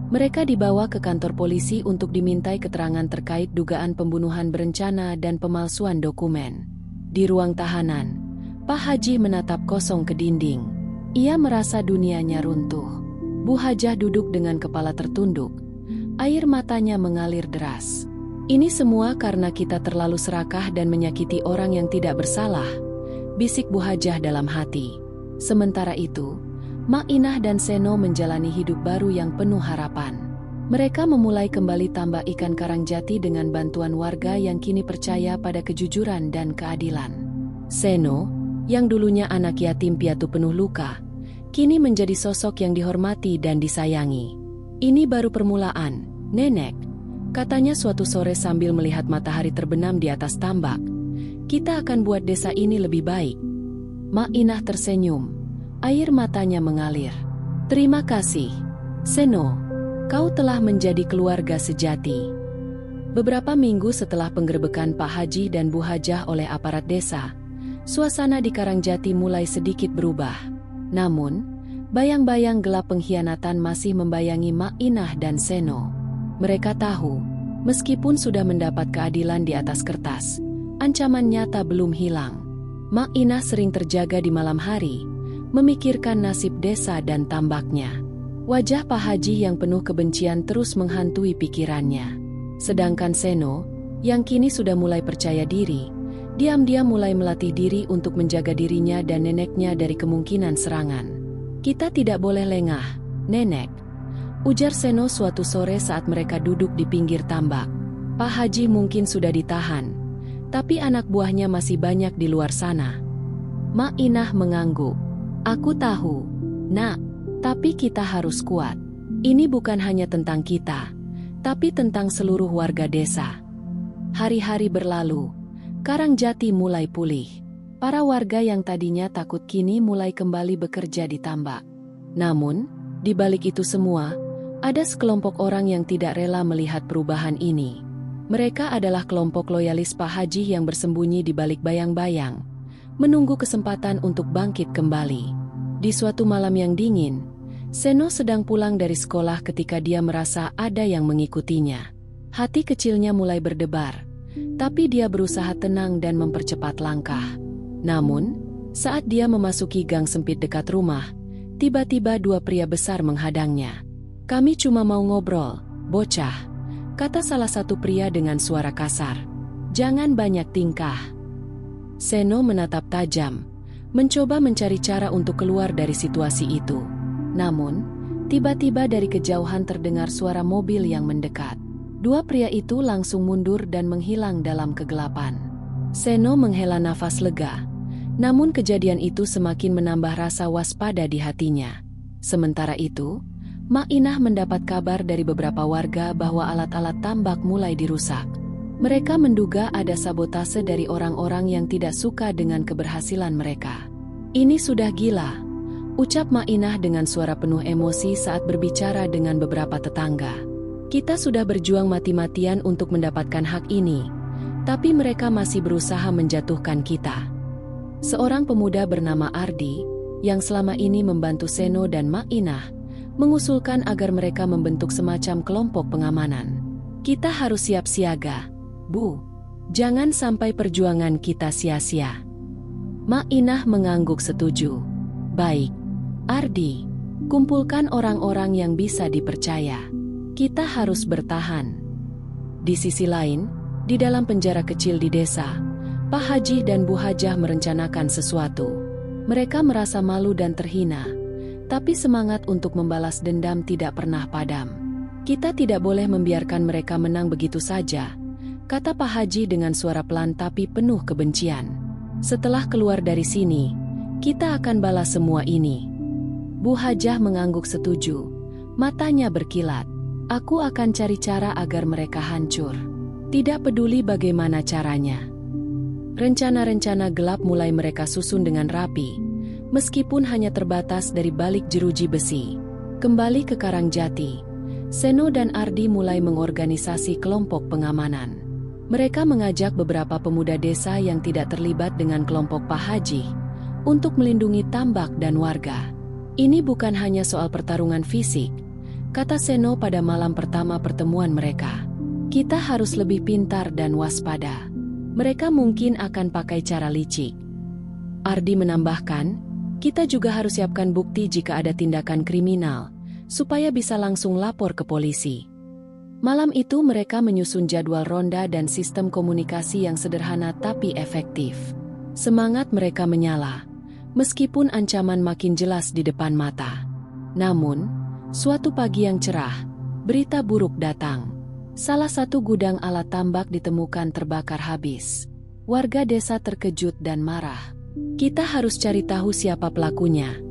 Mereka dibawa ke kantor polisi untuk dimintai keterangan terkait dugaan pembunuhan berencana dan pemalsuan dokumen. Di ruang tahanan, Pak Haji menatap kosong ke dinding. Ia merasa dunianya runtuh. Bu Hajah duduk dengan kepala tertunduk. Air matanya mengalir deras. Ini semua karena kita terlalu serakah dan menyakiti orang yang tidak bersalah, bisik Bu Hajah dalam hati. Sementara itu, Mak Inah dan Seno menjalani hidup baru yang penuh harapan. Mereka memulai kembali tambak ikan Karangjati dengan bantuan warga yang kini percaya pada kejujuran dan keadilan. Seno, yang dulunya anak yatim piatu penuh luka, kini menjadi sosok yang dihormati dan disayangi. "Ini baru permulaan, Nenek," katanya suatu sore sambil melihat matahari terbenam di atas tambak. "Kita akan buat desa ini lebih baik." Mak Inah tersenyum. Air matanya mengalir. "Terima kasih, Seno. Kau telah menjadi keluarga sejati." Beberapa minggu setelah penggerbekan Pak Haji dan Bu Hajah oleh aparat desa, suasana di Karangjati mulai sedikit berubah. Namun, bayang-bayang gelap pengkhianatan masih membayangi Mak Inah dan Seno. Mereka tahu, meskipun sudah mendapat keadilan di atas kertas, ancaman nyata belum hilang. Mak Inah sering terjaga di malam hari, memikirkan nasib desa dan tambaknya. Wajah Pak Haji yang penuh kebencian terus menghantui pikirannya. Sedangkan Seno, yang kini sudah mulai percaya diri, diam-diam mulai melatih diri untuk menjaga dirinya dan neneknya dari kemungkinan serangan. "Kita tidak boleh lengah, Nenek," ujar Seno suatu sore saat mereka duduk di pinggir tambak. Pak Haji mungkin sudah ditahan, tapi anak buahnya masih banyak di luar sana. Mak Inah mengangguk. "Aku tahu, Nak, tapi kita harus kuat. Ini bukan hanya tentang kita, tapi tentang seluruh warga desa." Hari-hari berlalu, Karangjati mulai pulih. Para warga yang tadinya takut kini mulai kembali bekerja di tambak. Namun, di balik itu semua, ada sekelompok orang yang tidak rela melihat perubahan ini. Mereka adalah kelompok loyalis Pak Haji yang bersembunyi di balik bayang-bayang, menunggu kesempatan untuk bangkit kembali. Di suatu malam yang dingin, Seno sedang pulang dari sekolah ketika dia merasa ada yang mengikutinya. Hati kecilnya mulai berdebar, tapi dia berusaha tenang dan mempercepat langkah. Namun, saat dia memasuki gang sempit dekat rumah, tiba-tiba dua pria besar menghadangnya. "Kami cuma mau ngobrol, bocah," kata salah satu pria dengan suara kasar. "Jangan banyak tingkah." Seno menatap tajam, mencoba mencari cara untuk keluar dari situasi itu. Namun, tiba-tiba dari kejauhan terdengar suara mobil yang mendekat. Dua pria itu langsung mundur dan menghilang dalam kegelapan. Seno menghela nafas lega, namun kejadian itu semakin menambah rasa waspada di hatinya. Sementara itu, Mak Inah mendapat kabar dari beberapa warga bahwa alat-alat tambak mulai dirusak. Mereka menduga ada sabotase dari orang-orang yang tidak suka dengan keberhasilan mereka. "Ini sudah gila," ucap Mak Inah dengan suara penuh emosi saat berbicara dengan beberapa tetangga. "Kita sudah berjuang mati-matian untuk mendapatkan hak ini, tapi mereka masih berusaha menjatuhkan kita." Seorang pemuda bernama Ardi, yang selama ini membantu Seno dan Mak Inah, mengusulkan agar mereka membentuk semacam kelompok pengamanan. "Kita harus siap siaga, Bu. Jangan sampai perjuangan kita sia-sia." Mak Inah mengangguk setuju. "Baik, Ardi, kumpulkan orang-orang yang bisa dipercaya. Kita harus bertahan." Di sisi lain, di dalam penjara kecil di desa, Pak Haji dan Bu Hajah merencanakan sesuatu. Mereka merasa malu dan terhina, tapi semangat untuk membalas dendam tidak pernah padam. "Kita tidak boleh membiarkan mereka menang begitu saja," kata Pak Haji dengan suara pelan tapi penuh kebencian. "Setelah keluar dari sini, kita akan balas semua ini." Bu Hajah mengangguk setuju. Matanya berkilat. "Aku akan cari cara agar mereka hancur. Tidak peduli bagaimana caranya." Rencana-rencana gelap mulai mereka susun dengan rapi, meskipun hanya terbatas dari balik jeruji besi. Kembali ke Karangjati, Seno dan Ardi mulai mengorganisasi kelompok pengamanan. Mereka mengajak beberapa pemuda desa yang tidak terlibat dengan kelompok Pak Haji untuk melindungi tambak dan warga. "Ini bukan hanya soal pertarungan fisik," kata Seno pada malam pertama pertemuan mereka. "Kita harus lebih pintar dan waspada. Mereka mungkin akan pakai cara licik." Ardi menambahkan, "Kita juga harus siapkan bukti jika ada tindakan kriminal, supaya bisa langsung lapor ke polisi." Malam itu mereka menyusun jadwal ronda dan sistem komunikasi yang sederhana tapi efektif. Semangat mereka menyala, meskipun ancaman makin jelas di depan mata. Namun, suatu pagi yang cerah, berita buruk datang. Salah satu gudang alat tambak ditemukan terbakar habis. Warga desa terkejut dan marah. "Kita harus cari tahu siapa pelakunya,"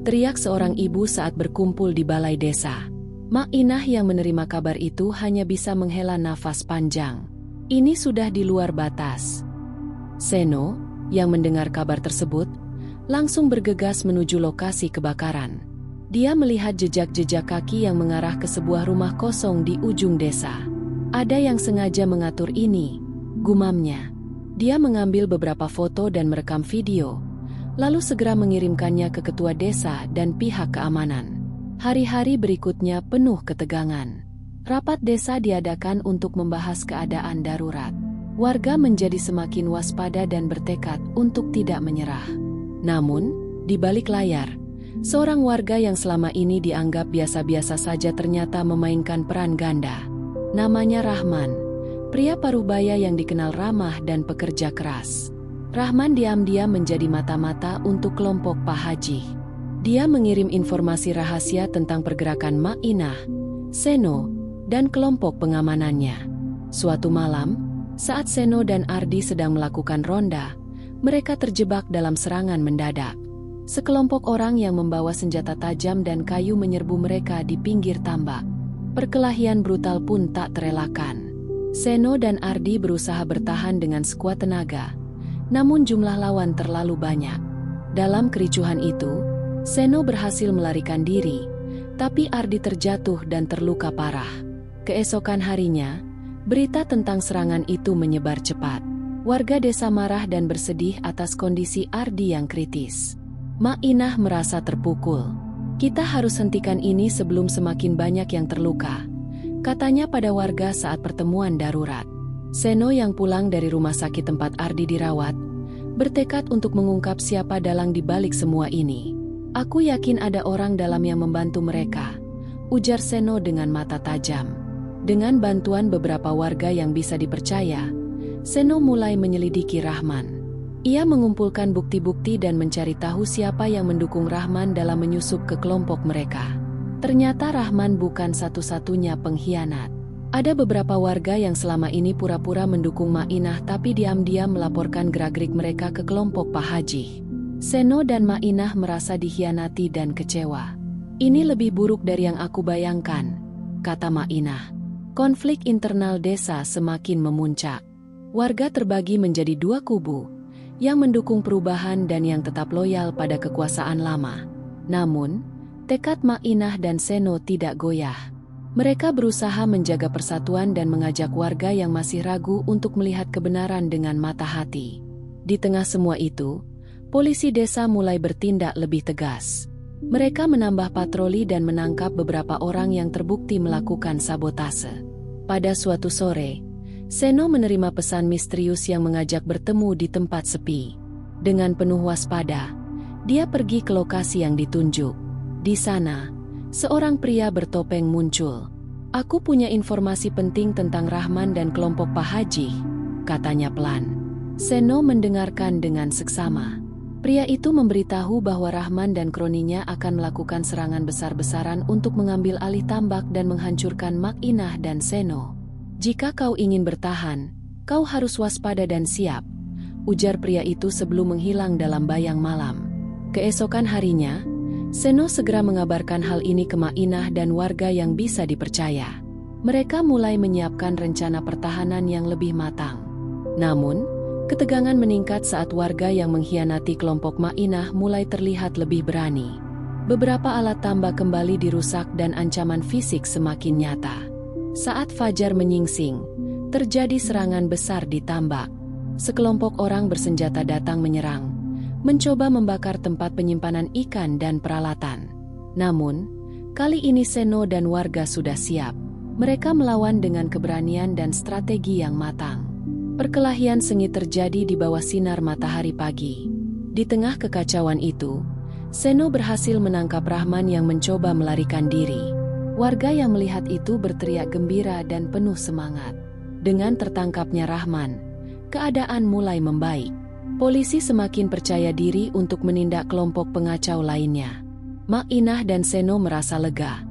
teriak seorang ibu saat berkumpul di balai desa. Mak Inah yang menerima kabar itu hanya bisa menghela nafas panjang. Ini sudah di luar batas. Seno, yang mendengar kabar tersebut, langsung bergegas menuju lokasi kebakaran. Dia melihat jejak-jejak kaki yang mengarah ke sebuah rumah kosong di ujung desa. "Ada yang sengaja mengatur ini," gumamnya. Dia mengambil beberapa foto dan merekam video, lalu segera mengirimkannya ke ketua desa dan pihak keamanan. Hari-hari berikutnya penuh ketegangan. Rapat desa diadakan untuk membahas keadaan darurat. Warga menjadi semakin waspada dan bertekad untuk tidak menyerah. Namun, di balik layar, seorang warga yang selama ini dianggap biasa-biasa saja ternyata memainkan peran ganda. Namanya Rahman, pria parubaya yang dikenal ramah dan pekerja keras. Rahman diam-diam menjadi mata-mata untuk kelompok Pak Haji. Dia mengirim informasi rahasia tentang pergerakan Mak Inah, Seno, dan kelompok pengamanannya. Suatu malam, saat Seno dan Ardi sedang melakukan ronda, mereka terjebak dalam serangan mendadak. Sekelompok orang yang membawa senjata tajam dan kayu menyerbu mereka di pinggir tambak. Perkelahian brutal pun tak terelakkan. Seno dan Ardi berusaha bertahan dengan sekuat tenaga, namun jumlah lawan terlalu banyak. Dalam kericuhan itu, Seno berhasil melarikan diri, tapi Ardi terjatuh dan terluka parah. Keesokan harinya, berita tentang serangan itu menyebar cepat. Warga desa marah dan bersedih atas kondisi Ardi yang kritis. Mak Inah merasa terpukul. "Kita harus hentikan ini sebelum semakin banyak yang terluka," katanya pada warga saat pertemuan darurat. Seno yang pulang dari rumah sakit tempat Ardi dirawat, bertekad untuk mengungkap siapa dalang di balik semua ini. "Aku yakin ada orang dalam yang membantu mereka," ujar Seno dengan mata tajam. Dengan bantuan beberapa warga yang bisa dipercaya, Seno mulai menyelidiki Rahman. Ia mengumpulkan bukti-bukti dan mencari tahu siapa yang mendukung Rahman dalam menyusup ke kelompok mereka. Ternyata Rahman bukan satu-satunya pengkhianat. Ada beberapa warga yang selama ini pura-pura mendukung Mak Inah tapi diam-diam melaporkan gerak-gerik mereka ke kelompok Pak Haji. Seno dan Mak Inah merasa dikhianati dan kecewa. "Ini lebih buruk dari yang aku bayangkan," kata Mak Inah. Konflik internal desa semakin memuncak. Warga terbagi menjadi dua kubu, yang mendukung perubahan dan yang tetap loyal pada kekuasaan lama. Namun, tekad Mak Inah dan Seno tidak goyah. Mereka berusaha menjaga persatuan dan mengajak warga yang masih ragu untuk melihat kebenaran dengan mata hati. Di tengah semua itu, polisi desa mulai bertindak lebih tegas. Mereka menambah patroli dan menangkap beberapa orang yang terbukti melakukan sabotase. Pada suatu sore, Seno menerima pesan misterius yang mengajak bertemu di tempat sepi. Dengan penuh waspada, dia pergi ke lokasi yang ditunjuk. Di sana, seorang pria bertopeng muncul. "Aku punya informasi penting tentang Rahman dan kelompok Pak Haji," katanya pelan. Seno mendengarkan dengan seksama. Pria itu memberitahu bahwa Rahman dan kroninya akan melakukan serangan besar-besaran untuk mengambil alih tambak dan menghancurkan Mak Inah dan Seno. "Jika kau ingin bertahan, kau harus waspada dan siap," ujar pria itu sebelum menghilang dalam bayang malam. Keesokan harinya, Seno segera mengabarkan hal ini ke Mak Inah dan warga yang bisa dipercaya. Mereka mulai menyiapkan rencana pertahanan yang lebih matang. Namun, ketegangan meningkat saat warga yang mengkhianati kelompok Mak Inah mulai terlihat lebih berani. Beberapa alat tambak kembali dirusak dan ancaman fisik semakin nyata. Saat fajar menyingsing, terjadi serangan besar di tambak. Sekelompok orang bersenjata datang menyerang, mencoba membakar tempat penyimpanan ikan dan peralatan. Namun, kali ini Seno dan warga sudah siap. Mereka melawan dengan keberanian dan strategi yang matang. Perkelahian sengit terjadi di bawah sinar matahari pagi. Di tengah kekacauan itu, Seno berhasil menangkap Rahman yang mencoba melarikan diri. Warga yang melihat itu berteriak gembira dan penuh semangat. Dengan tertangkapnya Rahman, keadaan mulai membaik. Polisi semakin percaya diri untuk menindak kelompok pengacau lainnya. Mak Inah dan Seno merasa lega.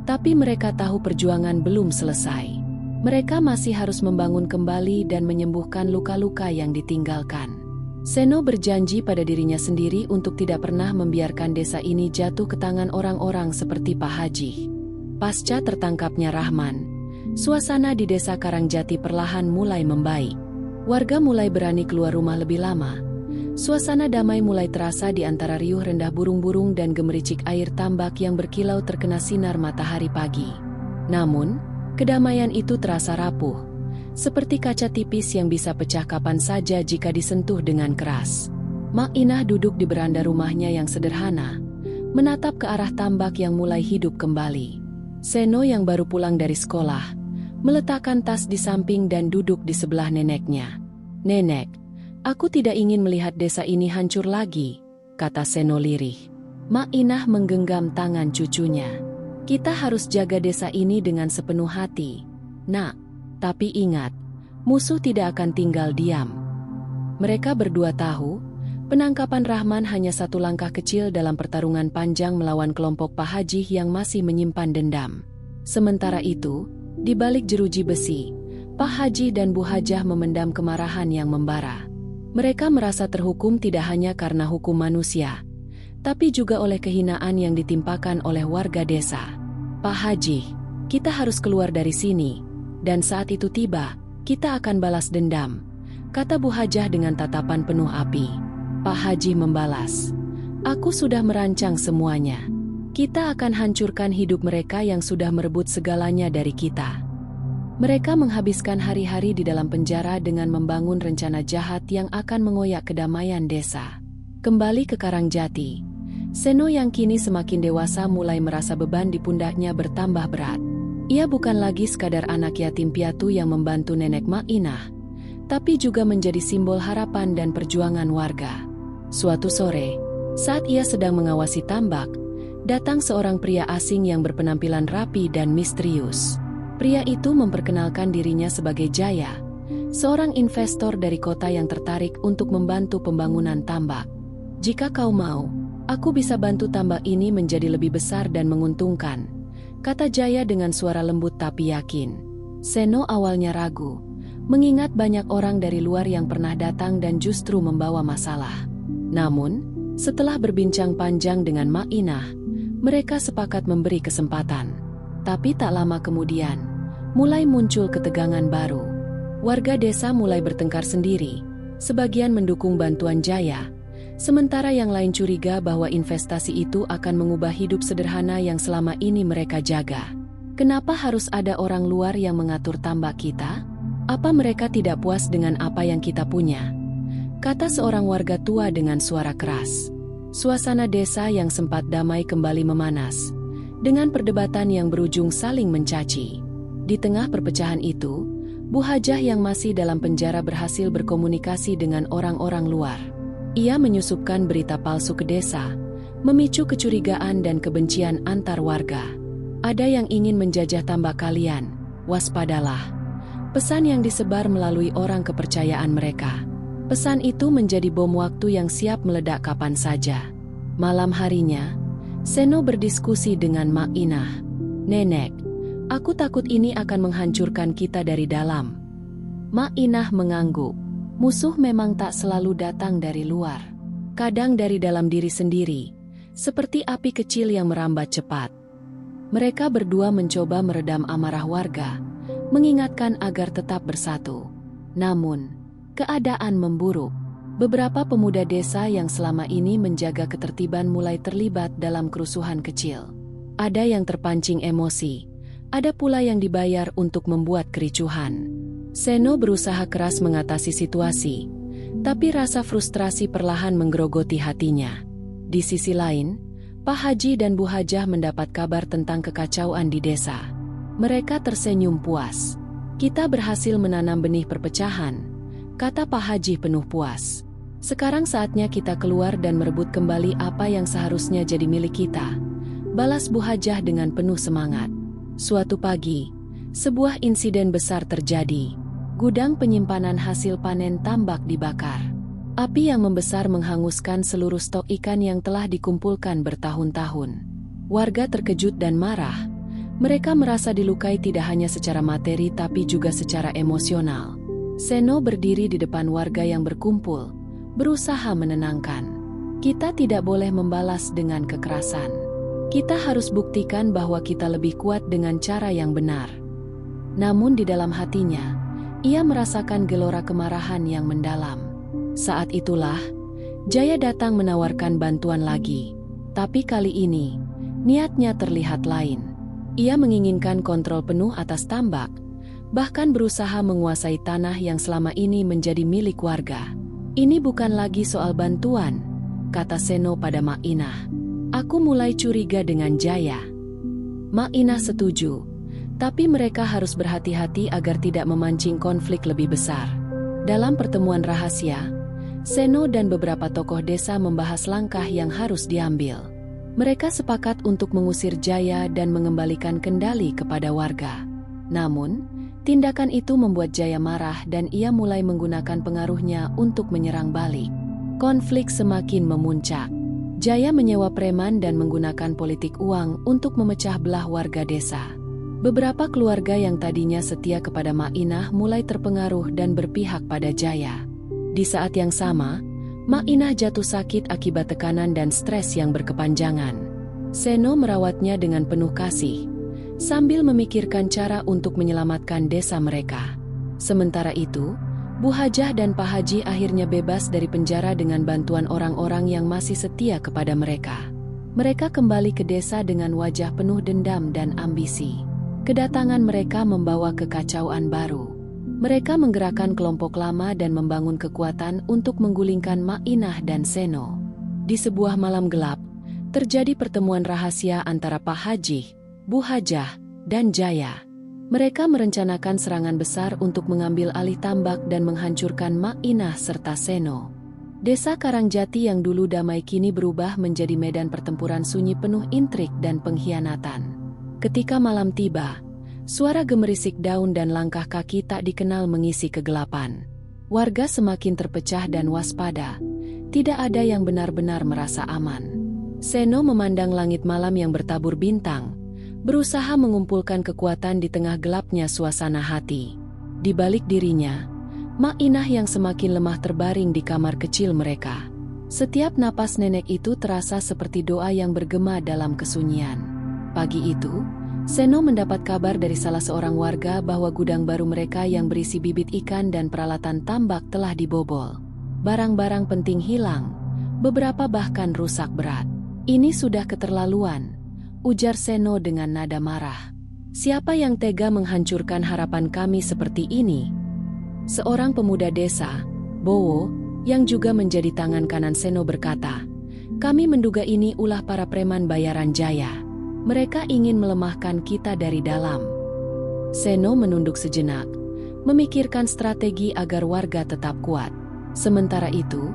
Tapi mereka tahu perjuangan belum selesai. Mereka masih harus membangun kembali dan menyembuhkan luka-luka yang ditinggalkan. Seno berjanji pada dirinya sendiri untuk tidak pernah membiarkan desa ini jatuh ke tangan orang-orang seperti Pak Haji. Pasca tertangkapnya Rahman, suasana di desa Karangjati perlahan mulai membaik. Warga mulai berani keluar rumah lebih lama. Suasana damai mulai terasa di antara riuh rendah burung-burung dan gemericik air tambak yang berkilau terkena sinar matahari pagi. Namun, kedamaian itu terasa rapuh, seperti kaca tipis yang bisa pecah kapan saja jika disentuh dengan keras. Mak Inah duduk di beranda rumahnya yang sederhana, menatap ke arah tambak yang mulai hidup kembali. Seno yang baru pulang dari sekolah, meletakkan tas di samping dan duduk di sebelah neneknya. "Nenek, aku tidak ingin melihat desa ini hancur lagi," kata Seno lirih. Mak Inah menggenggam tangan cucunya. "Kita harus jaga desa ini dengan sepenuh hati, Nak. Tapi ingat, musuh tidak akan tinggal diam." Mereka berdua tahu, penangkapan Rahman hanya satu langkah kecil dalam pertarungan panjang melawan kelompok Pak Haji yang masih menyimpan dendam. Sementara itu, di balik jeruji besi, Pak Haji dan Bu Hajah memendam kemarahan yang membara. Mereka merasa terhukum tidak hanya karena hukum manusia, tapi juga oleh kehinaan yang ditimpakan oleh warga desa. "Pak Haji, kita harus keluar dari sini, dan saat itu tiba, kita akan balas dendam," kata Bu Hajah dengan tatapan penuh api. Pak Haji membalas, "Aku sudah merancang semuanya. Kita akan hancurkan hidup mereka yang sudah merebut segalanya dari kita." Mereka menghabiskan hari-hari di dalam penjara dengan membangun rencana jahat yang akan mengoyak kedamaian desa. Kembali ke Karangjati, Seno yang kini semakin dewasa mulai merasa beban di pundaknya bertambah berat. Ia bukan lagi sekadar anak yatim piatu yang membantu nenek Mak Inah, tapi juga menjadi simbol harapan dan perjuangan warga. Suatu sore, saat ia sedang mengawasi tambak, datang seorang pria asing yang berpenampilan rapi dan misterius. Pria itu memperkenalkan dirinya sebagai Jaya, seorang investor dari kota yang tertarik untuk membantu pembangunan tambak. "Jika kau mau, aku bisa bantu tambak ini menjadi lebih besar dan menguntungkan," kata Jaya dengan suara lembut tapi yakin. Seno awalnya ragu, mengingat banyak orang dari luar yang pernah datang dan justru membawa masalah. Namun, setelah berbincang panjang dengan Mak Inah, mereka sepakat memberi kesempatan. Tapi tak lama kemudian, mulai muncul ketegangan baru. Warga desa mulai bertengkar sendiri, sebagian mendukung bantuan Jaya, sementara yang lain curiga bahwa investasi itu akan mengubah hidup sederhana yang selama ini mereka jaga. "Kenapa harus ada orang luar yang mengatur tambak kita? Apa mereka tidak puas dengan apa yang kita punya?" kata seorang warga tua dengan suara keras. Suasana desa yang sempat damai kembali memanas, dengan perdebatan yang berujung saling mencaci. Di tengah perpecahan itu, Bu Hajah yang masih dalam penjara berhasil berkomunikasi dengan orang-orang luar. Ia menyusupkan berita palsu ke desa, memicu kecurigaan dan kebencian antar warga. "Ada yang ingin menjajah tambak kalian, waspadalah," pesan yang disebar melalui orang kepercayaan mereka. Pesan itu menjadi bom waktu yang siap meledak kapan saja. Malam harinya, Seno berdiskusi dengan Mak Inah. "Nenek, aku takut ini akan menghancurkan kita dari dalam." Mak Inah mengangguk. Musuh memang tak selalu datang dari luar. Kadang dari dalam diri sendiri, seperti api kecil yang merambat cepat. Mereka berdua mencoba meredam amarah warga, mengingatkan agar tetap bersatu. Namun, keadaan memburuk. Beberapa pemuda desa yang selama ini menjaga ketertiban mulai terlibat dalam kerusuhan kecil. Ada yang terpancing emosi, ada pula yang dibayar untuk membuat kericuhan. Seno berusaha keras mengatasi situasi, tapi rasa frustrasi perlahan menggerogoti hatinya. Di sisi lain, Pak Haji dan Bu Hajah mendapat kabar tentang kekacauan di desa. Mereka tersenyum puas. "Kita berhasil menanam benih perpecahan," kata Pak Haji penuh puas. "Sekarang saatnya kita keluar dan merebut kembali apa yang seharusnya jadi milik kita," balas Bu Hajah dengan penuh semangat. Suatu pagi, sebuah insiden besar terjadi. Gudang penyimpanan hasil panen tambak dibakar. Api yang membesar menghanguskan seluruh stok ikan yang telah dikumpulkan bertahun-tahun. Warga terkejut dan marah. Mereka merasa dilukai tidak hanya secara materi tapi juga secara emosional. Seno berdiri di depan warga yang berkumpul, berusaha menenangkan. Kita tidak boleh membalas dengan kekerasan. Kita harus buktikan bahwa kita lebih kuat dengan cara yang benar. Namun di dalam hatinya, ia merasakan gelora kemarahan yang mendalam. Saat itulah, Jaya datang menawarkan bantuan lagi. Tapi kali ini, niatnya terlihat lain. Ia menginginkan kontrol penuh atas tambak, bahkan berusaha menguasai tanah yang selama ini menjadi milik warga. Ini bukan lagi soal bantuan, kata Seno pada Mak Inah. Aku mulai curiga dengan Jaya. Mak Inah setuju, tapi mereka harus berhati-hati agar tidak memancing konflik lebih besar. Dalam pertemuan rahasia, Seno dan beberapa tokoh desa membahas langkah yang harus diambil. Mereka sepakat untuk mengusir Jaya dan mengembalikan kendali kepada warga. Namun, tindakan itu membuat Jaya marah dan ia mulai menggunakan pengaruhnya untuk menyerang balik. Konflik semakin memuncak. Jaya menyewa preman dan menggunakan politik uang untuk memecah belah warga desa. Beberapa keluarga yang tadinya setia kepada Mak Inah mulai terpengaruh dan berpihak pada Jaya. Di saat yang sama, Mak Inah jatuh sakit akibat tekanan dan stres yang berkepanjangan. Seno merawatnya dengan penuh kasih, sambil memikirkan cara untuk menyelamatkan desa mereka. Sementara itu, Bu Hajah dan Pak Haji akhirnya bebas dari penjara dengan bantuan orang-orang yang masih setia kepada mereka. Mereka kembali ke desa dengan wajah penuh dendam dan ambisi. Kedatangan mereka membawa kekacauan baru. Mereka menggerakkan kelompok lama dan membangun kekuatan untuk menggulingkan Mak Inah dan Seno. Di sebuah malam gelap, terjadi pertemuan rahasia antara Pak Haji, Bu Hajah, dan Jaya. Mereka merencanakan serangan besar untuk mengambil alih tambak dan menghancurkan Mak Inah serta Seno. Desa Karangjati yang dulu damai kini berubah menjadi medan pertempuran sunyi penuh intrik dan pengkhianatan. Ketika malam tiba, suara gemerisik daun dan langkah kaki tak dikenal mengisi kegelapan. Warga semakin terpecah dan waspada. Tidak ada yang benar-benar merasa aman. Seno memandang langit malam yang bertabur bintang, berusaha mengumpulkan kekuatan di tengah gelapnya suasana hati. Di balik dirinya, Mak Inah yang semakin lemah terbaring di kamar kecil mereka. Setiap napas nenek itu terasa seperti doa yang bergema dalam kesunyian. Pagi itu, Seno mendapat kabar dari salah seorang warga bahwa gudang baru mereka yang berisi bibit ikan dan peralatan tambak telah dibobol. Barang-barang penting hilang, beberapa bahkan rusak berat. Ini sudah keterlaluan, ujar Seno dengan nada marah. Siapa yang tega menghancurkan harapan kami seperti ini? Seorang pemuda desa, Bowo, yang juga menjadi tangan kanan Seno berkata, kami menduga ini ulah para preman bayaran Jaya. Mereka ingin melemahkan kita dari dalam. Seno menunduk sejenak, memikirkan strategi agar warga tetap kuat. Sementara itu,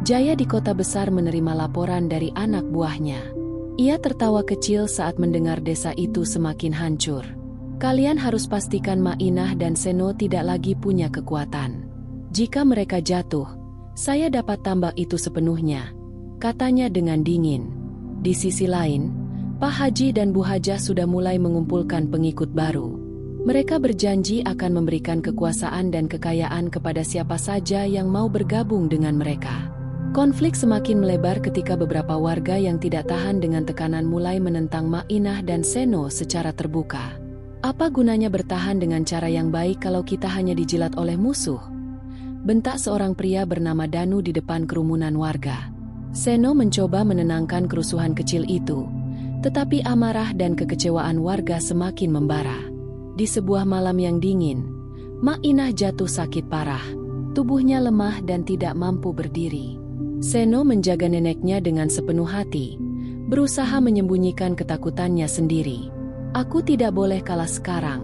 Jaya di kota besar menerima laporan dari anak buahnya. Ia tertawa kecil saat mendengar desa itu semakin hancur. Kalian harus pastikan Mak Inah dan Seno tidak lagi punya kekuatan. Jika mereka jatuh, saya dapat tambak itu sepenuhnya, katanya dengan dingin. Di sisi lain, Pak Haji dan Bu Hajah sudah mulai mengumpulkan pengikut baru. Mereka berjanji akan memberikan kekuasaan dan kekayaan kepada siapa saja yang mau bergabung dengan mereka. Konflik semakin melebar ketika beberapa warga yang tidak tahan dengan tekanan mulai menentang Mak Inah dan Seno secara terbuka. Apa gunanya bertahan dengan cara yang baik kalau kita hanya dijilat oleh musuh? Bentak seorang pria bernama Danu di depan kerumunan warga. Seno mencoba menenangkan kerusuhan kecil itu, tetapi amarah dan kekecewaan warga semakin membara. Di sebuah malam yang dingin, Mak Inah jatuh sakit parah. Tubuhnya lemah dan tidak mampu berdiri. Seno menjaga neneknya dengan sepenuh hati, berusaha menyembunyikan ketakutannya sendiri. Aku tidak boleh kalah sekarang.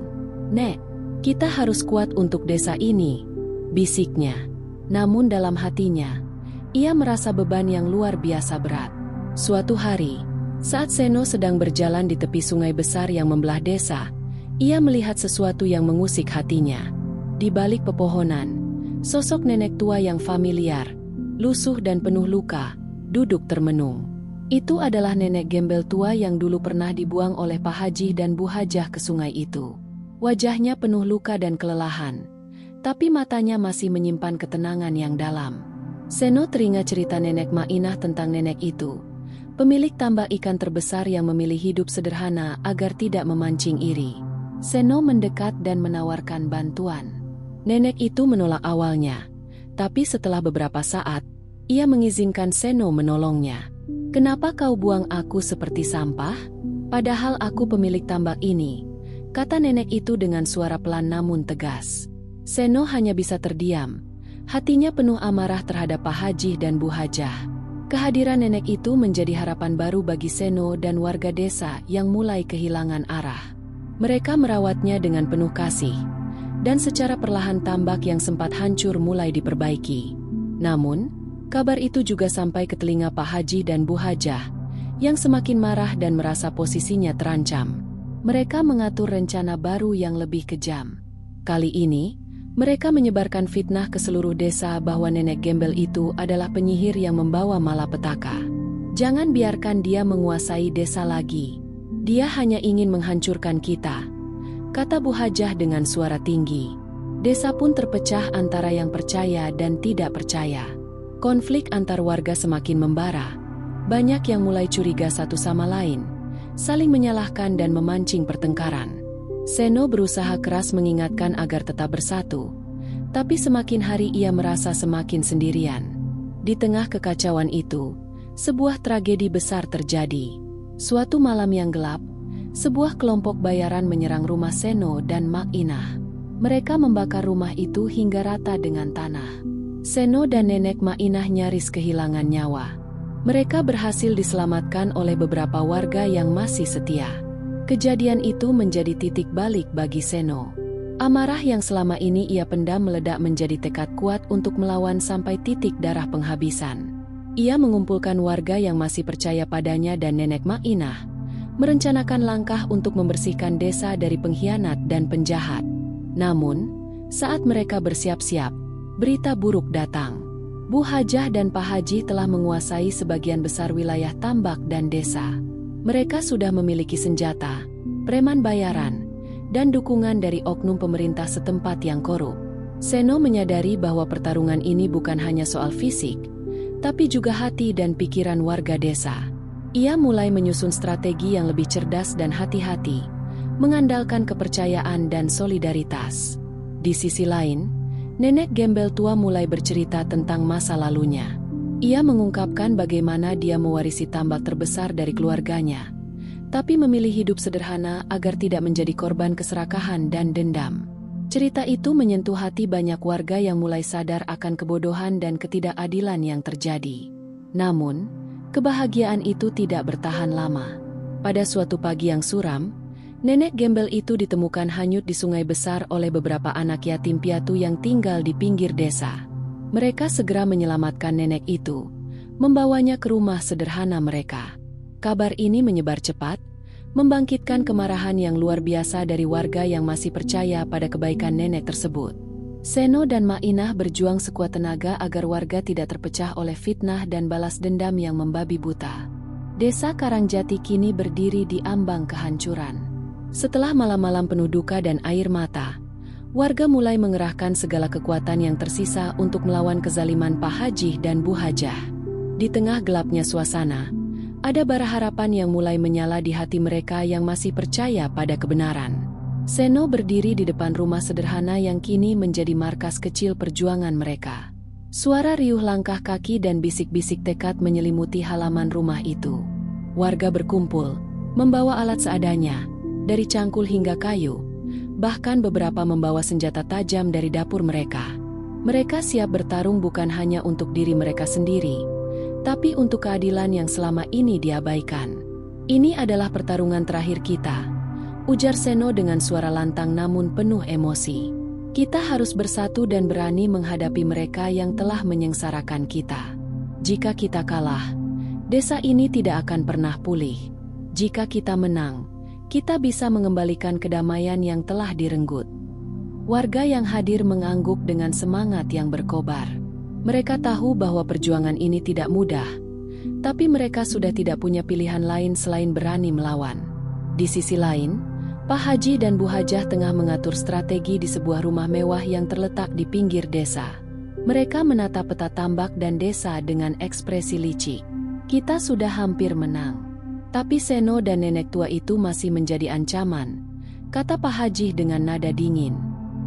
Nek, kita harus kuat untuk desa ini, bisiknya. Namun dalam hatinya, ia merasa beban yang luar biasa berat. Suatu hari, Saat Seno sedang berjalan di tepi sungai besar yang membelah desa, ia melihat sesuatu yang mengusik hatinya. Di balik pepohonan, sosok nenek tua yang familiar, lusuh dan penuh luka, duduk termenung. Itu adalah nenek gembel tua yang dulu pernah dibuang oleh Pak Haji dan Bu Hajah ke sungai itu. Wajahnya penuh luka dan kelelahan, tapi matanya masih menyimpan ketenangan yang dalam. Seno teringat cerita nenek Mainah tentang nenek itu, pemilik tambak ikan terbesar yang memilih hidup sederhana agar tidak memancing iri. Seno mendekat dan menawarkan bantuan. Nenek itu menolak awalnya, tapi setelah beberapa saat, ia mengizinkan Seno menolongnya. "Kenapa kau buang aku seperti sampah? Padahal aku pemilik tambak ini," kata nenek itu dengan suara pelan namun tegas. Seno hanya bisa terdiam. Hatinya penuh amarah terhadap Pak Haji dan Bu Hajah. Kehadiran nenek itu menjadi harapan baru bagi Seno dan warga desa yang mulai kehilangan arah. Mereka merawatnya dengan penuh kasih, dan secara perlahan tambak yang sempat hancur mulai diperbaiki. Namun, kabar itu juga sampai ke telinga Pak Haji dan Bu Hajah, yang semakin marah dan merasa posisinya terancam. Mereka mengatur rencana baru yang lebih kejam. Kali ini, mereka menyebarkan fitnah ke seluruh desa bahwa nenek gembel itu adalah penyihir yang membawa malapetaka. "Jangan biarkan dia menguasai desa lagi. Dia hanya ingin menghancurkan kita," kata Bu Hajah dengan suara tinggi. Desa pun terpecah antara yang percaya dan tidak percaya. Konflik antar warga semakin membara. Banyak yang mulai curiga satu sama lain, saling menyalahkan dan memancing pertengkaran. Seno berusaha keras mengingatkan agar tetap bersatu, tapi semakin hari ia merasa semakin sendirian. Di tengah kekacauan itu, sebuah tragedi besar terjadi. Suatu malam yang gelap, sebuah kelompok bayaran menyerang rumah Seno dan Mainah. Mereka membakar rumah itu hingga rata dengan tanah. Seno dan nenek Mainah nyaris kehilangan nyawa. Mereka berhasil diselamatkan oleh beberapa warga yang masih setia. Kejadian itu menjadi titik balik bagi Seno. Amarah yang selama ini ia pendam meledak menjadi tekad kuat untuk melawan sampai titik darah penghabisan. Ia mengumpulkan warga yang masih percaya padanya dan nenek Mainah, merencanakan langkah untuk membersihkan desa dari pengkhianat dan penjahat. Namun, saat mereka bersiap-siap, berita buruk datang. Bu Hajah dan Pak Haji telah menguasai sebagian besar wilayah tambak dan desa. Mereka sudah memiliki senjata, preman bayaran, dan dukungan dari oknum pemerintah setempat yang korup. Seno menyadari bahwa pertarungan ini bukan hanya soal fisik, tapi juga hati dan pikiran warga desa. Ia mulai menyusun strategi yang lebih cerdas dan hati-hati, mengandalkan kepercayaan dan solidaritas. Di sisi lain, nenek gembel tua mulai bercerita tentang masa lalunya. Ia mengungkapkan bagaimana dia mewarisi tambak terbesar dari keluarganya, tapi memilih hidup sederhana agar tidak menjadi korban keserakahan dan dendam. Cerita itu menyentuh hati banyak warga yang mulai sadar akan kebodohan dan ketidakadilan yang terjadi. Namun, kebahagiaan itu tidak bertahan lama. Pada suatu pagi yang suram, nenek gembel itu ditemukan hanyut di sungai besar oleh beberapa anak yatim piatu yang tinggal di pinggir desa. Mereka segera menyelamatkan nenek itu, membawanya ke rumah sederhana mereka. Kabar ini menyebar cepat, membangkitkan kemarahan yang luar biasa dari warga yang masih percaya pada kebaikan nenek tersebut. Seno dan Mainah berjuang sekuat tenaga agar warga tidak terpecah oleh fitnah dan balas dendam yang membabi buta. Desa Karangjati kini berdiri di ambang kehancuran. Setelah malam-malam penuh duka dan air mata, warga mulai mengerahkan segala kekuatan yang tersisa untuk melawan kezaliman Pak Haji dan Bu Hajah. Di tengah gelapnya suasana, ada bara harapan yang mulai menyala di hati mereka yang masih percaya pada kebenaran. Seno berdiri di depan rumah sederhana yang kini menjadi markas kecil perjuangan mereka. Suara riuh langkah kaki dan bisik-bisik tekad menyelimuti halaman rumah itu. Warga berkumpul, membawa alat seadanya, dari cangkul hingga kayu, bahkan beberapa membawa senjata tajam dari dapur mereka. Mereka siap bertarung bukan hanya untuk diri mereka sendiri, tapi untuk keadilan yang selama ini diabaikan. "Ini adalah pertarungan terakhir kita," ujar Seno dengan suara lantang namun penuh emosi. "Kita harus bersatu dan berani menghadapi mereka yang telah menyengsarakan kita. Jika kita kalah, desa ini tidak akan pernah pulih." Jika kita menang, kita bisa mengembalikan kedamaian yang telah direnggut. Warga yang hadir mengangguk dengan semangat yang berkobar. Mereka tahu bahwa perjuangan ini tidak mudah, tapi mereka sudah tidak punya pilihan lain selain berani melawan. Di sisi lain, Pak Haji dan Bu Hajah tengah mengatur strategi di sebuah rumah mewah yang terletak di pinggir desa. Mereka menatap peta tambak dan desa dengan ekspresi licik. Kita sudah hampir menang. Tapi Seno dan nenek tua itu masih menjadi ancaman, kata Pak Haji dengan nada dingin.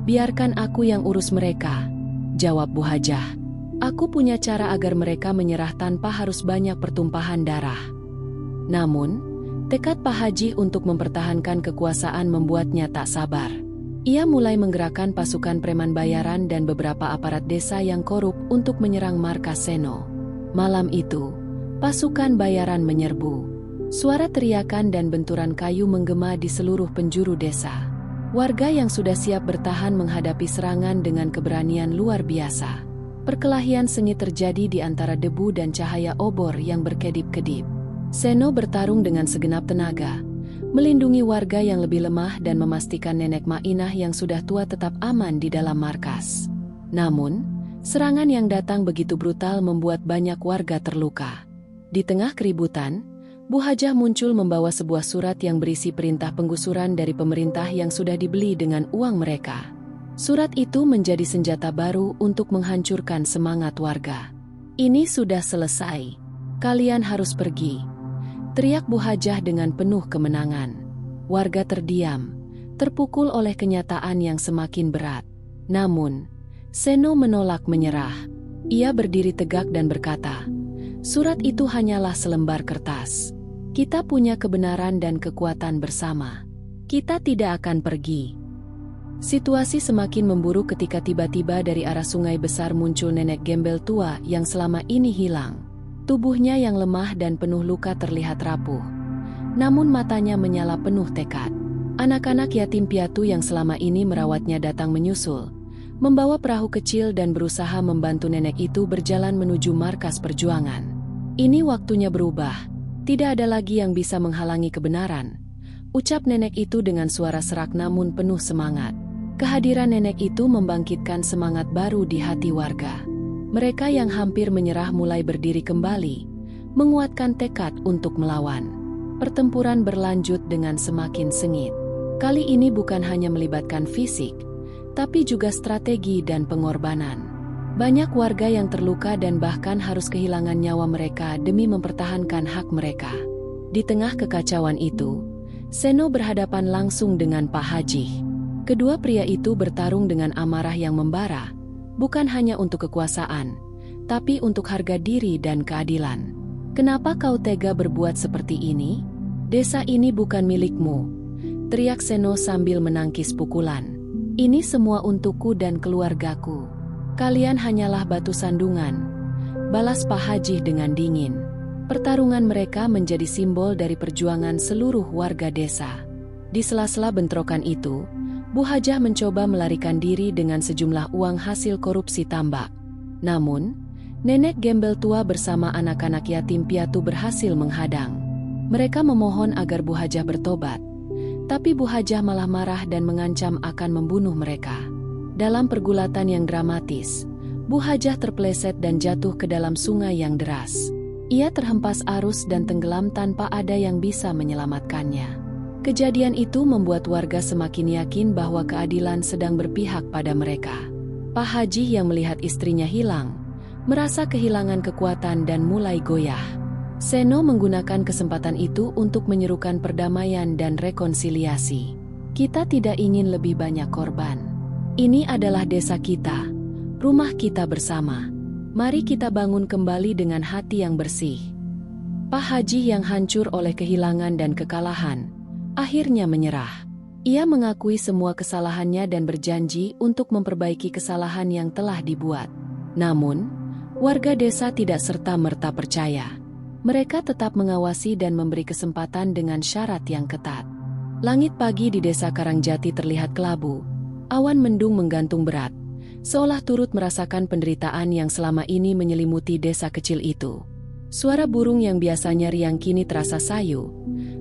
Biarkan aku yang urus mereka, jawab Bu Hajah. Aku punya cara agar mereka menyerah tanpa harus banyak pertumpahan darah. Namun, tekad Pak Haji untuk mempertahankan kekuasaan membuatnya tak sabar. Ia mulai menggerakkan pasukan preman bayaran dan beberapa aparat desa yang korup untuk menyerang markas Seno. Malam itu, pasukan bayaran menyerbu. Suara teriakan dan benturan kayu menggema di seluruh penjuru desa. Warga yang sudah siap bertahan menghadapi serangan dengan keberanian luar biasa. Perkelahian sengit terjadi di antara debu dan cahaya obor yang berkedip-kedip. Seno bertarung dengan segenap tenaga, melindungi warga yang lebih lemah dan memastikan nenek Mainah yang sudah tua tetap aman di dalam markas. Namun, serangan yang datang begitu brutal membuat banyak warga terluka. Di tengah keributan, Bu Hajah muncul membawa sebuah surat yang berisi perintah penggusuran dari pemerintah yang sudah dibeli dengan uang mereka. Surat itu menjadi senjata baru untuk menghancurkan semangat warga. Ini sudah selesai. Kalian harus pergi, teriak Bu Hajah dengan penuh kemenangan. Warga terdiam, terpukul oleh kenyataan yang semakin berat. Namun, Seno menolak menyerah. Ia berdiri tegak dan berkata, "Surat itu hanyalah selembar kertas. Kita punya kebenaran dan kekuatan bersama. Kita tidak akan pergi." Situasi semakin memburuk ketika tiba-tiba dari arah sungai besar muncul nenek gembel tua yang selama ini hilang. Tubuhnya yang lemah dan penuh luka terlihat rapuh. Namun matanya menyala penuh tekad. Anak-anak yatim piatu yang selama ini merawatnya datang menyusul, membawa perahu kecil dan berusaha membantu nenek itu berjalan menuju markas perjuangan. Ini waktunya berubah. Tidak ada lagi yang bisa menghalangi kebenaran, ucap nenek itu dengan suara serak namun penuh semangat. Kehadiran nenek itu membangkitkan semangat baru di hati warga. Mereka yang hampir menyerah mulai berdiri kembali, menguatkan tekad untuk melawan. Pertempuran berlanjut dengan semakin sengit. Kali ini bukan hanya melibatkan fisik, tapi juga strategi dan pengorbanan. Banyak warga yang terluka dan bahkan harus kehilangan nyawa mereka demi mempertahankan hak mereka. Di tengah kekacauan itu, Seno berhadapan langsung dengan Pak Haji. Kedua pria itu bertarung dengan amarah yang membara, bukan hanya untuk kekuasaan, tapi untuk harga diri dan keadilan. "Kenapa kau tega berbuat seperti ini? Desa ini bukan milikmu," teriak Seno sambil menangkis pukulan. "Ini semua untukku dan keluargaku. Kalian hanyalah batu sandungan," balas Pak Haji dengan dingin. Pertarungan mereka menjadi simbol dari perjuangan seluruh warga desa. Di sela-sela bentrokan itu, Bu Hajah mencoba melarikan diri dengan sejumlah uang hasil korupsi tambak. Namun, nenek gembel tua bersama anak-anak yatim piatu berhasil menghadang. Mereka memohon agar Bu Hajah bertobat, tapi Bu Hajah malah marah dan mengancam akan membunuh mereka. Dalam pergulatan yang dramatis, Bu Hajah terpeleset dan jatuh ke dalam sungai yang deras. Ia terhempas arus dan tenggelam tanpa ada yang bisa menyelamatkannya. Kejadian itu membuat warga semakin yakin bahwa keadilan sedang berpihak pada mereka. Pak Haji yang melihat istrinya hilang, merasa kehilangan kekuatan dan mulai goyah. Seno menggunakan kesempatan itu untuk menyerukan perdamaian dan rekonsiliasi. "Kita tidak ingin lebih banyak korban. Ini adalah desa kita, rumah kita bersama. Mari kita bangun kembali dengan hati yang bersih." Pak Haji yang hancur oleh kehilangan dan kekalahan, akhirnya menyerah. Ia mengakui semua kesalahannya dan berjanji untuk memperbaiki kesalahan yang telah dibuat. Namun, warga desa tidak serta-merta percaya. Mereka tetap mengawasi dan memberi kesempatan dengan syarat yang ketat. Langit pagi di desa Karangjati terlihat kelabu. Awan mendung menggantung berat, seolah turut merasakan penderitaan yang selama ini menyelimuti desa kecil itu. Suara burung yang biasanya riang kini terasa sayu.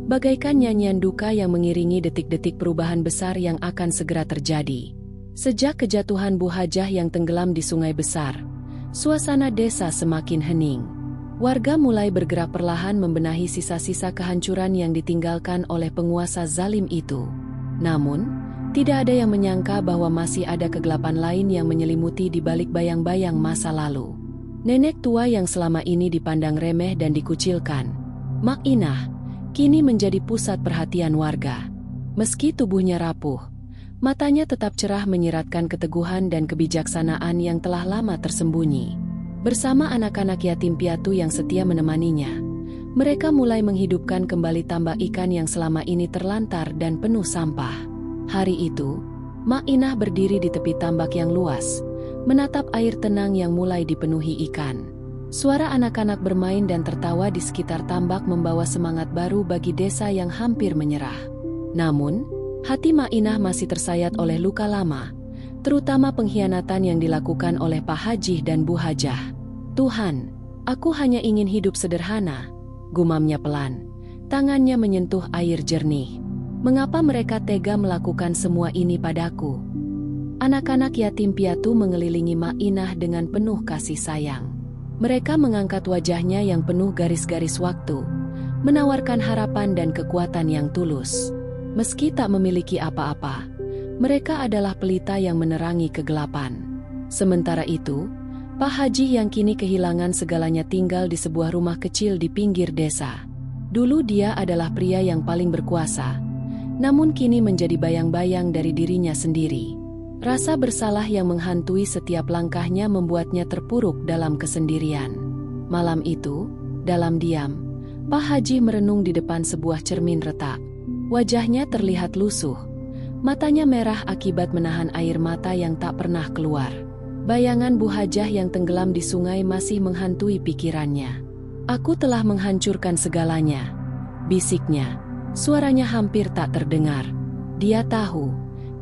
bagaikan nyanyian duka yang mengiringi detik-detik perubahan besar yang akan segera terjadi. Sejak kejatuhan Bu Hajah yang tenggelam di sungai besar, suasana desa semakin hening. Warga mulai bergerak perlahan membenahi sisa-sisa kehancuran yang ditinggalkan oleh penguasa zalim itu. Namun, tidak ada yang menyangka bahwa masih ada kegelapan lain yang menyelimuti di balik bayang-bayang masa lalu. Nenek tua yang selama ini dipandang remeh dan dikucilkan, Mak Inah, kini menjadi pusat perhatian warga. Meski tubuhnya rapuh, matanya tetap cerah menyiratkan keteguhan dan kebijaksanaan yang telah lama tersembunyi. Bersama anak-anak yatim piatu yang setia menemaninya, mereka mulai menghidupkan kembali tambak ikan yang selama ini terlantar dan penuh sampah. Hari itu, Mak Inah berdiri di tepi tambak yang luas, menatap air tenang yang mulai dipenuhi ikan. Suara anak-anak bermain dan tertawa di sekitar tambak membawa semangat baru bagi desa yang hampir menyerah. Namun, hati Mak Inah masih tersayat oleh luka lama, terutama pengkhianatan yang dilakukan oleh Pak Haji dan Bu Hajah. Tuhan, aku hanya ingin hidup sederhana, gumamnya pelan. Tangannya menyentuh air jernih. Mengapa mereka tega melakukan semua ini padaku? Anak-anak yatim piatu mengelilingi Mak Inah dengan penuh kasih sayang. Mereka mengangkat wajahnya yang penuh garis-garis waktu, menawarkan harapan dan kekuatan yang tulus. Meski tak memiliki apa-apa, mereka adalah pelita yang menerangi kegelapan. Sementara itu, Pak Haji yang kini kehilangan segalanya tinggal di sebuah rumah kecil di pinggir desa. Dulu dia adalah pria yang paling berkuasa, namun kini menjadi bayang-bayang dari dirinya sendiri. Rasa bersalah yang menghantui setiap langkahnya membuatnya terpuruk dalam kesendirian. Malam itu, dalam diam, Pak Haji merenung di depan sebuah cermin retak. Wajahnya terlihat lusuh, matanya merah akibat menahan air mata yang tak pernah keluar. Bayangan Bu Hajah yang tenggelam di sungai masih menghantui pikirannya. Aku telah menghancurkan segalanya, bisiknya. Suaranya hampir tak terdengar. Dia tahu,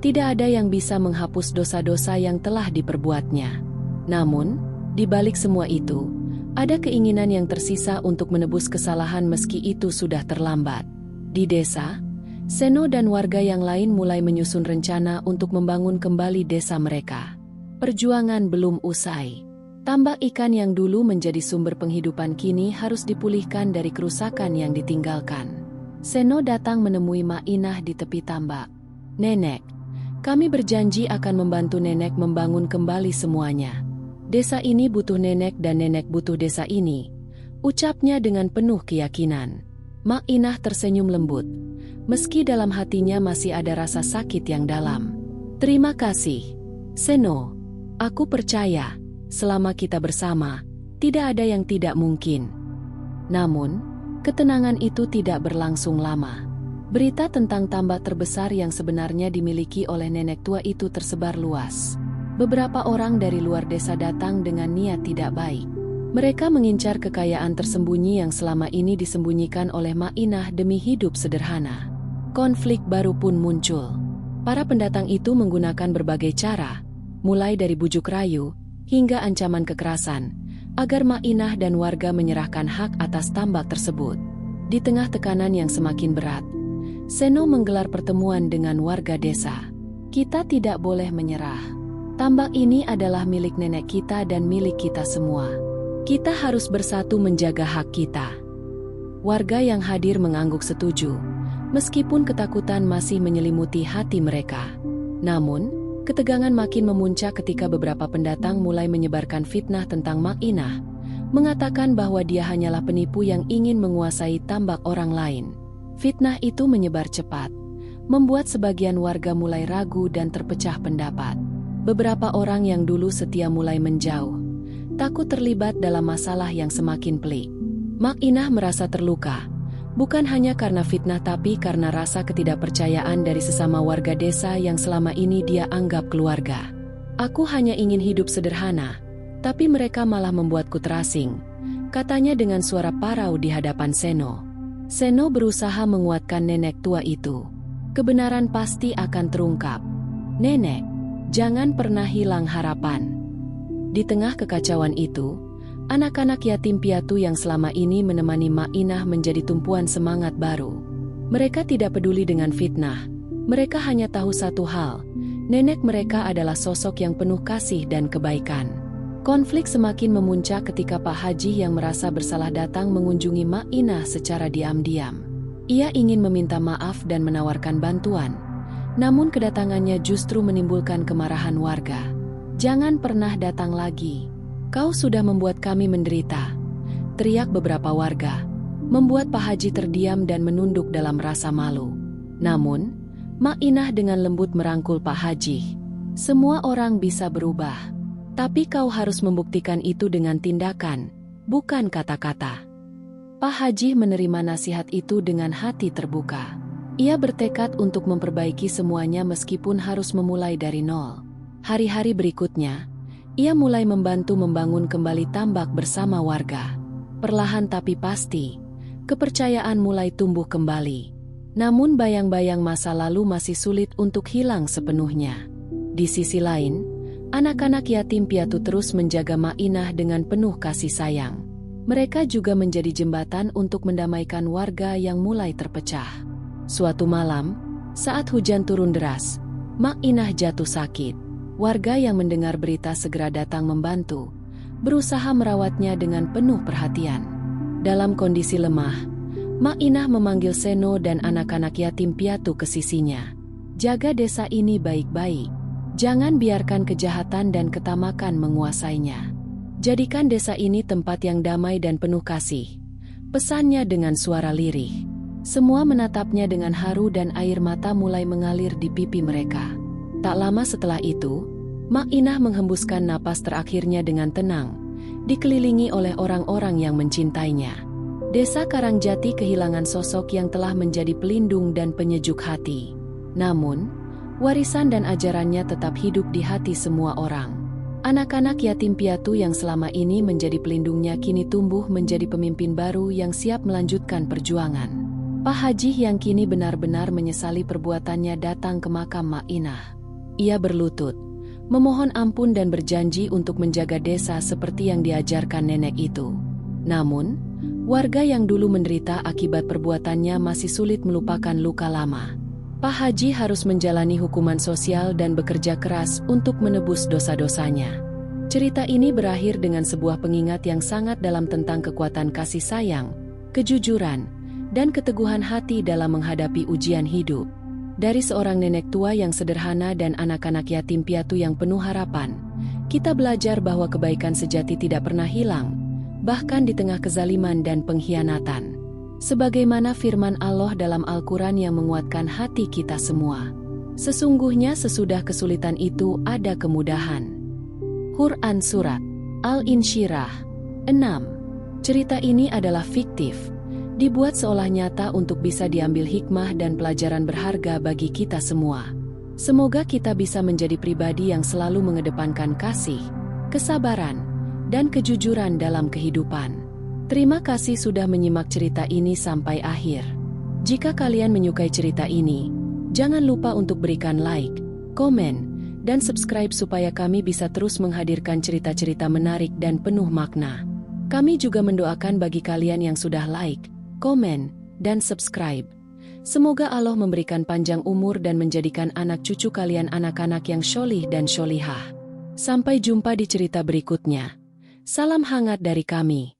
tidak ada yang bisa menghapus dosa-dosa yang telah diperbuatnya. Namun, di balik semua itu, ada keinginan yang tersisa untuk menebus kesalahan meski itu sudah terlambat. Di desa, Seno dan warga yang lain mulai menyusun rencana untuk membangun kembali desa mereka. Perjuangan belum usai. Tambak ikan yang dulu menjadi sumber penghidupan kini harus dipulihkan dari kerusakan yang ditinggalkan. Seno datang menemui Mak Inah di tepi tambak. "Nenek, kami berjanji akan membantu nenek membangun kembali semuanya. Desa ini butuh nenek dan nenek butuh desa ini," ucapnya dengan penuh keyakinan. Mak Inah tersenyum lembut, meski dalam hatinya masih ada rasa sakit yang dalam. "Terima kasih, Seno. Aku percaya, selama kita bersama, tidak ada yang tidak mungkin." Namun, ketenangan itu tidak berlangsung lama. Berita tentang tambak terbesar yang sebenarnya dimiliki oleh nenek tua itu tersebar luas. Beberapa orang dari luar desa datang dengan niat tidak baik. Mereka mengincar kekayaan tersembunyi yang selama ini disembunyikan oleh Mak Inah demi hidup sederhana. Konflik baru pun muncul. Para pendatang itu menggunakan berbagai cara, mulai dari bujuk rayu hingga ancaman kekerasan, agar Mak Inah dan warga menyerahkan hak atas tambak tersebut. Di tengah tekanan yang semakin berat, Seno menggelar pertemuan dengan warga desa. "Kita tidak boleh menyerah. Tambak ini adalah milik nenek kita dan milik kita semua. Kita harus bersatu menjaga hak kita." Warga yang hadir mengangguk setuju, meskipun ketakutan masih menyelimuti hati mereka. Namun, ketegangan makin memuncak ketika beberapa pendatang mulai menyebarkan fitnah tentang Mak Inah, mengatakan bahwa dia hanyalah penipu yang ingin menguasai tambak orang lain. Fitnah itu menyebar cepat, membuat sebagian warga mulai ragu dan terpecah pendapat. Beberapa orang yang dulu setia mulai menjauh, takut terlibat dalam masalah yang semakin pelik. Mak Inah merasa terluka, bukan hanya karena fitnah tapi karena rasa ketidakpercayaan dari sesama warga desa yang selama ini dia anggap keluarga. "Aku hanya ingin hidup sederhana, tapi mereka malah membuatku terasing," katanya dengan suara parau di hadapan Seno. Seno berusaha menguatkan nenek tua itu. "Kebenaran pasti akan terungkap. Nenek, jangan pernah hilang harapan." Di tengah kekacauan itu, anak-anak yatim piatu yang selama ini menemani Mak Inah menjadi tumpuan semangat baru. Mereka tidak peduli dengan fitnah. Mereka hanya tahu satu hal, nenek mereka adalah sosok yang penuh kasih dan kebaikan. Konflik semakin memuncak ketika Pak Haji yang merasa bersalah datang mengunjungi Mak Inah secara diam-diam. Ia ingin meminta maaf dan menawarkan bantuan. Namun kedatangannya justru menimbulkan kemarahan warga. "Jangan pernah datang lagi. Kau sudah membuat kami menderita," teriak beberapa warga, membuat Pak Haji terdiam dan menunduk dalam rasa malu. Namun, Mak Inah dengan lembut merangkul Pak Haji. "Semua orang bisa berubah. Tapi kau harus membuktikan itu dengan tindakan, bukan kata-kata." Pak Haji menerima nasihat itu dengan hati terbuka. Ia bertekad untuk memperbaiki semuanya meskipun harus memulai dari nol. Hari-hari berikutnya, ia mulai membantu membangun kembali tambak bersama warga. Perlahan tapi pasti, kepercayaan mulai tumbuh kembali. Namun bayang-bayang masa lalu masih sulit untuk hilang sepenuhnya. Di sisi lain, anak-anak yatim piatu terus menjaga Mak Inah dengan penuh kasih sayang. Mereka juga menjadi jembatan untuk mendamaikan warga yang mulai terpecah. Suatu malam, saat hujan turun deras, Mak Inah jatuh sakit. Warga yang mendengar berita segera datang membantu, berusaha merawatnya dengan penuh perhatian. Dalam kondisi lemah, Mak Inah memanggil Seno dan anak-anak yatim piatu ke sisinya. "Jaga desa ini baik-baik. Jangan biarkan kejahatan dan ketamakan menguasainya. Jadikan desa ini tempat yang damai dan penuh kasih," pesannya dengan suara lirih. Semua menatapnya dengan haru dan air mata mulai mengalir di pipi mereka. Tak lama setelah itu, Mak Inah menghembuskan napas terakhirnya dengan tenang, dikelilingi oleh orang-orang yang mencintainya. Desa Karangjati kehilangan sosok yang telah menjadi pelindung dan penyejuk hati. Namun, warisan dan ajarannya tetap hidup di hati semua orang. Anak-anak yatim piatu yang selama ini menjadi pelindungnya kini tumbuh menjadi pemimpin baru yang siap melanjutkan perjuangan. Pak Haji yang kini benar-benar menyesali perbuatannya datang ke makam Mak Inah. Ia berlutut, memohon ampun dan berjanji untuk menjaga desa seperti yang diajarkan nenek itu. Namun, warga yang dulu menderita akibat perbuatannya masih sulit melupakan luka lama. Pak Haji harus menjalani hukuman sosial dan bekerja keras untuk menebus dosa-dosanya. Cerita ini berakhir dengan sebuah pengingat yang sangat dalam tentang kekuatan kasih sayang, kejujuran, dan keteguhan hati dalam menghadapi ujian hidup. Dari seorang nenek tua yang sederhana dan anak-anak yatim piatu yang penuh harapan, kita belajar bahwa kebaikan sejati tidak pernah hilang, bahkan di tengah kezaliman dan pengkhianatan. Sebagaimana firman Allah dalam Al-Quran yang menguatkan hati kita semua. Sesungguhnya sesudah kesulitan itu ada kemudahan. Quran Surat Al-Insyirah 6. Cerita ini adalah fiktif, dibuat seolah nyata untuk bisa diambil hikmah dan pelajaran berharga bagi kita semua. Semoga kita bisa menjadi pribadi yang selalu mengedepankan kasih, kesabaran, dan kejujuran dalam kehidupan. Terima kasih sudah menyimak cerita ini sampai akhir. Jika kalian menyukai cerita ini, jangan lupa untuk berikan like, komen, dan subscribe supaya kami bisa terus menghadirkan cerita-cerita menarik dan penuh makna. Kami juga mendoakan bagi kalian yang sudah like, komen, dan subscribe. Semoga Allah memberikan panjang umur dan menjadikan anak cucu kalian anak-anak yang sholih dan sholihah. Sampai jumpa di cerita berikutnya. Salam hangat dari kami.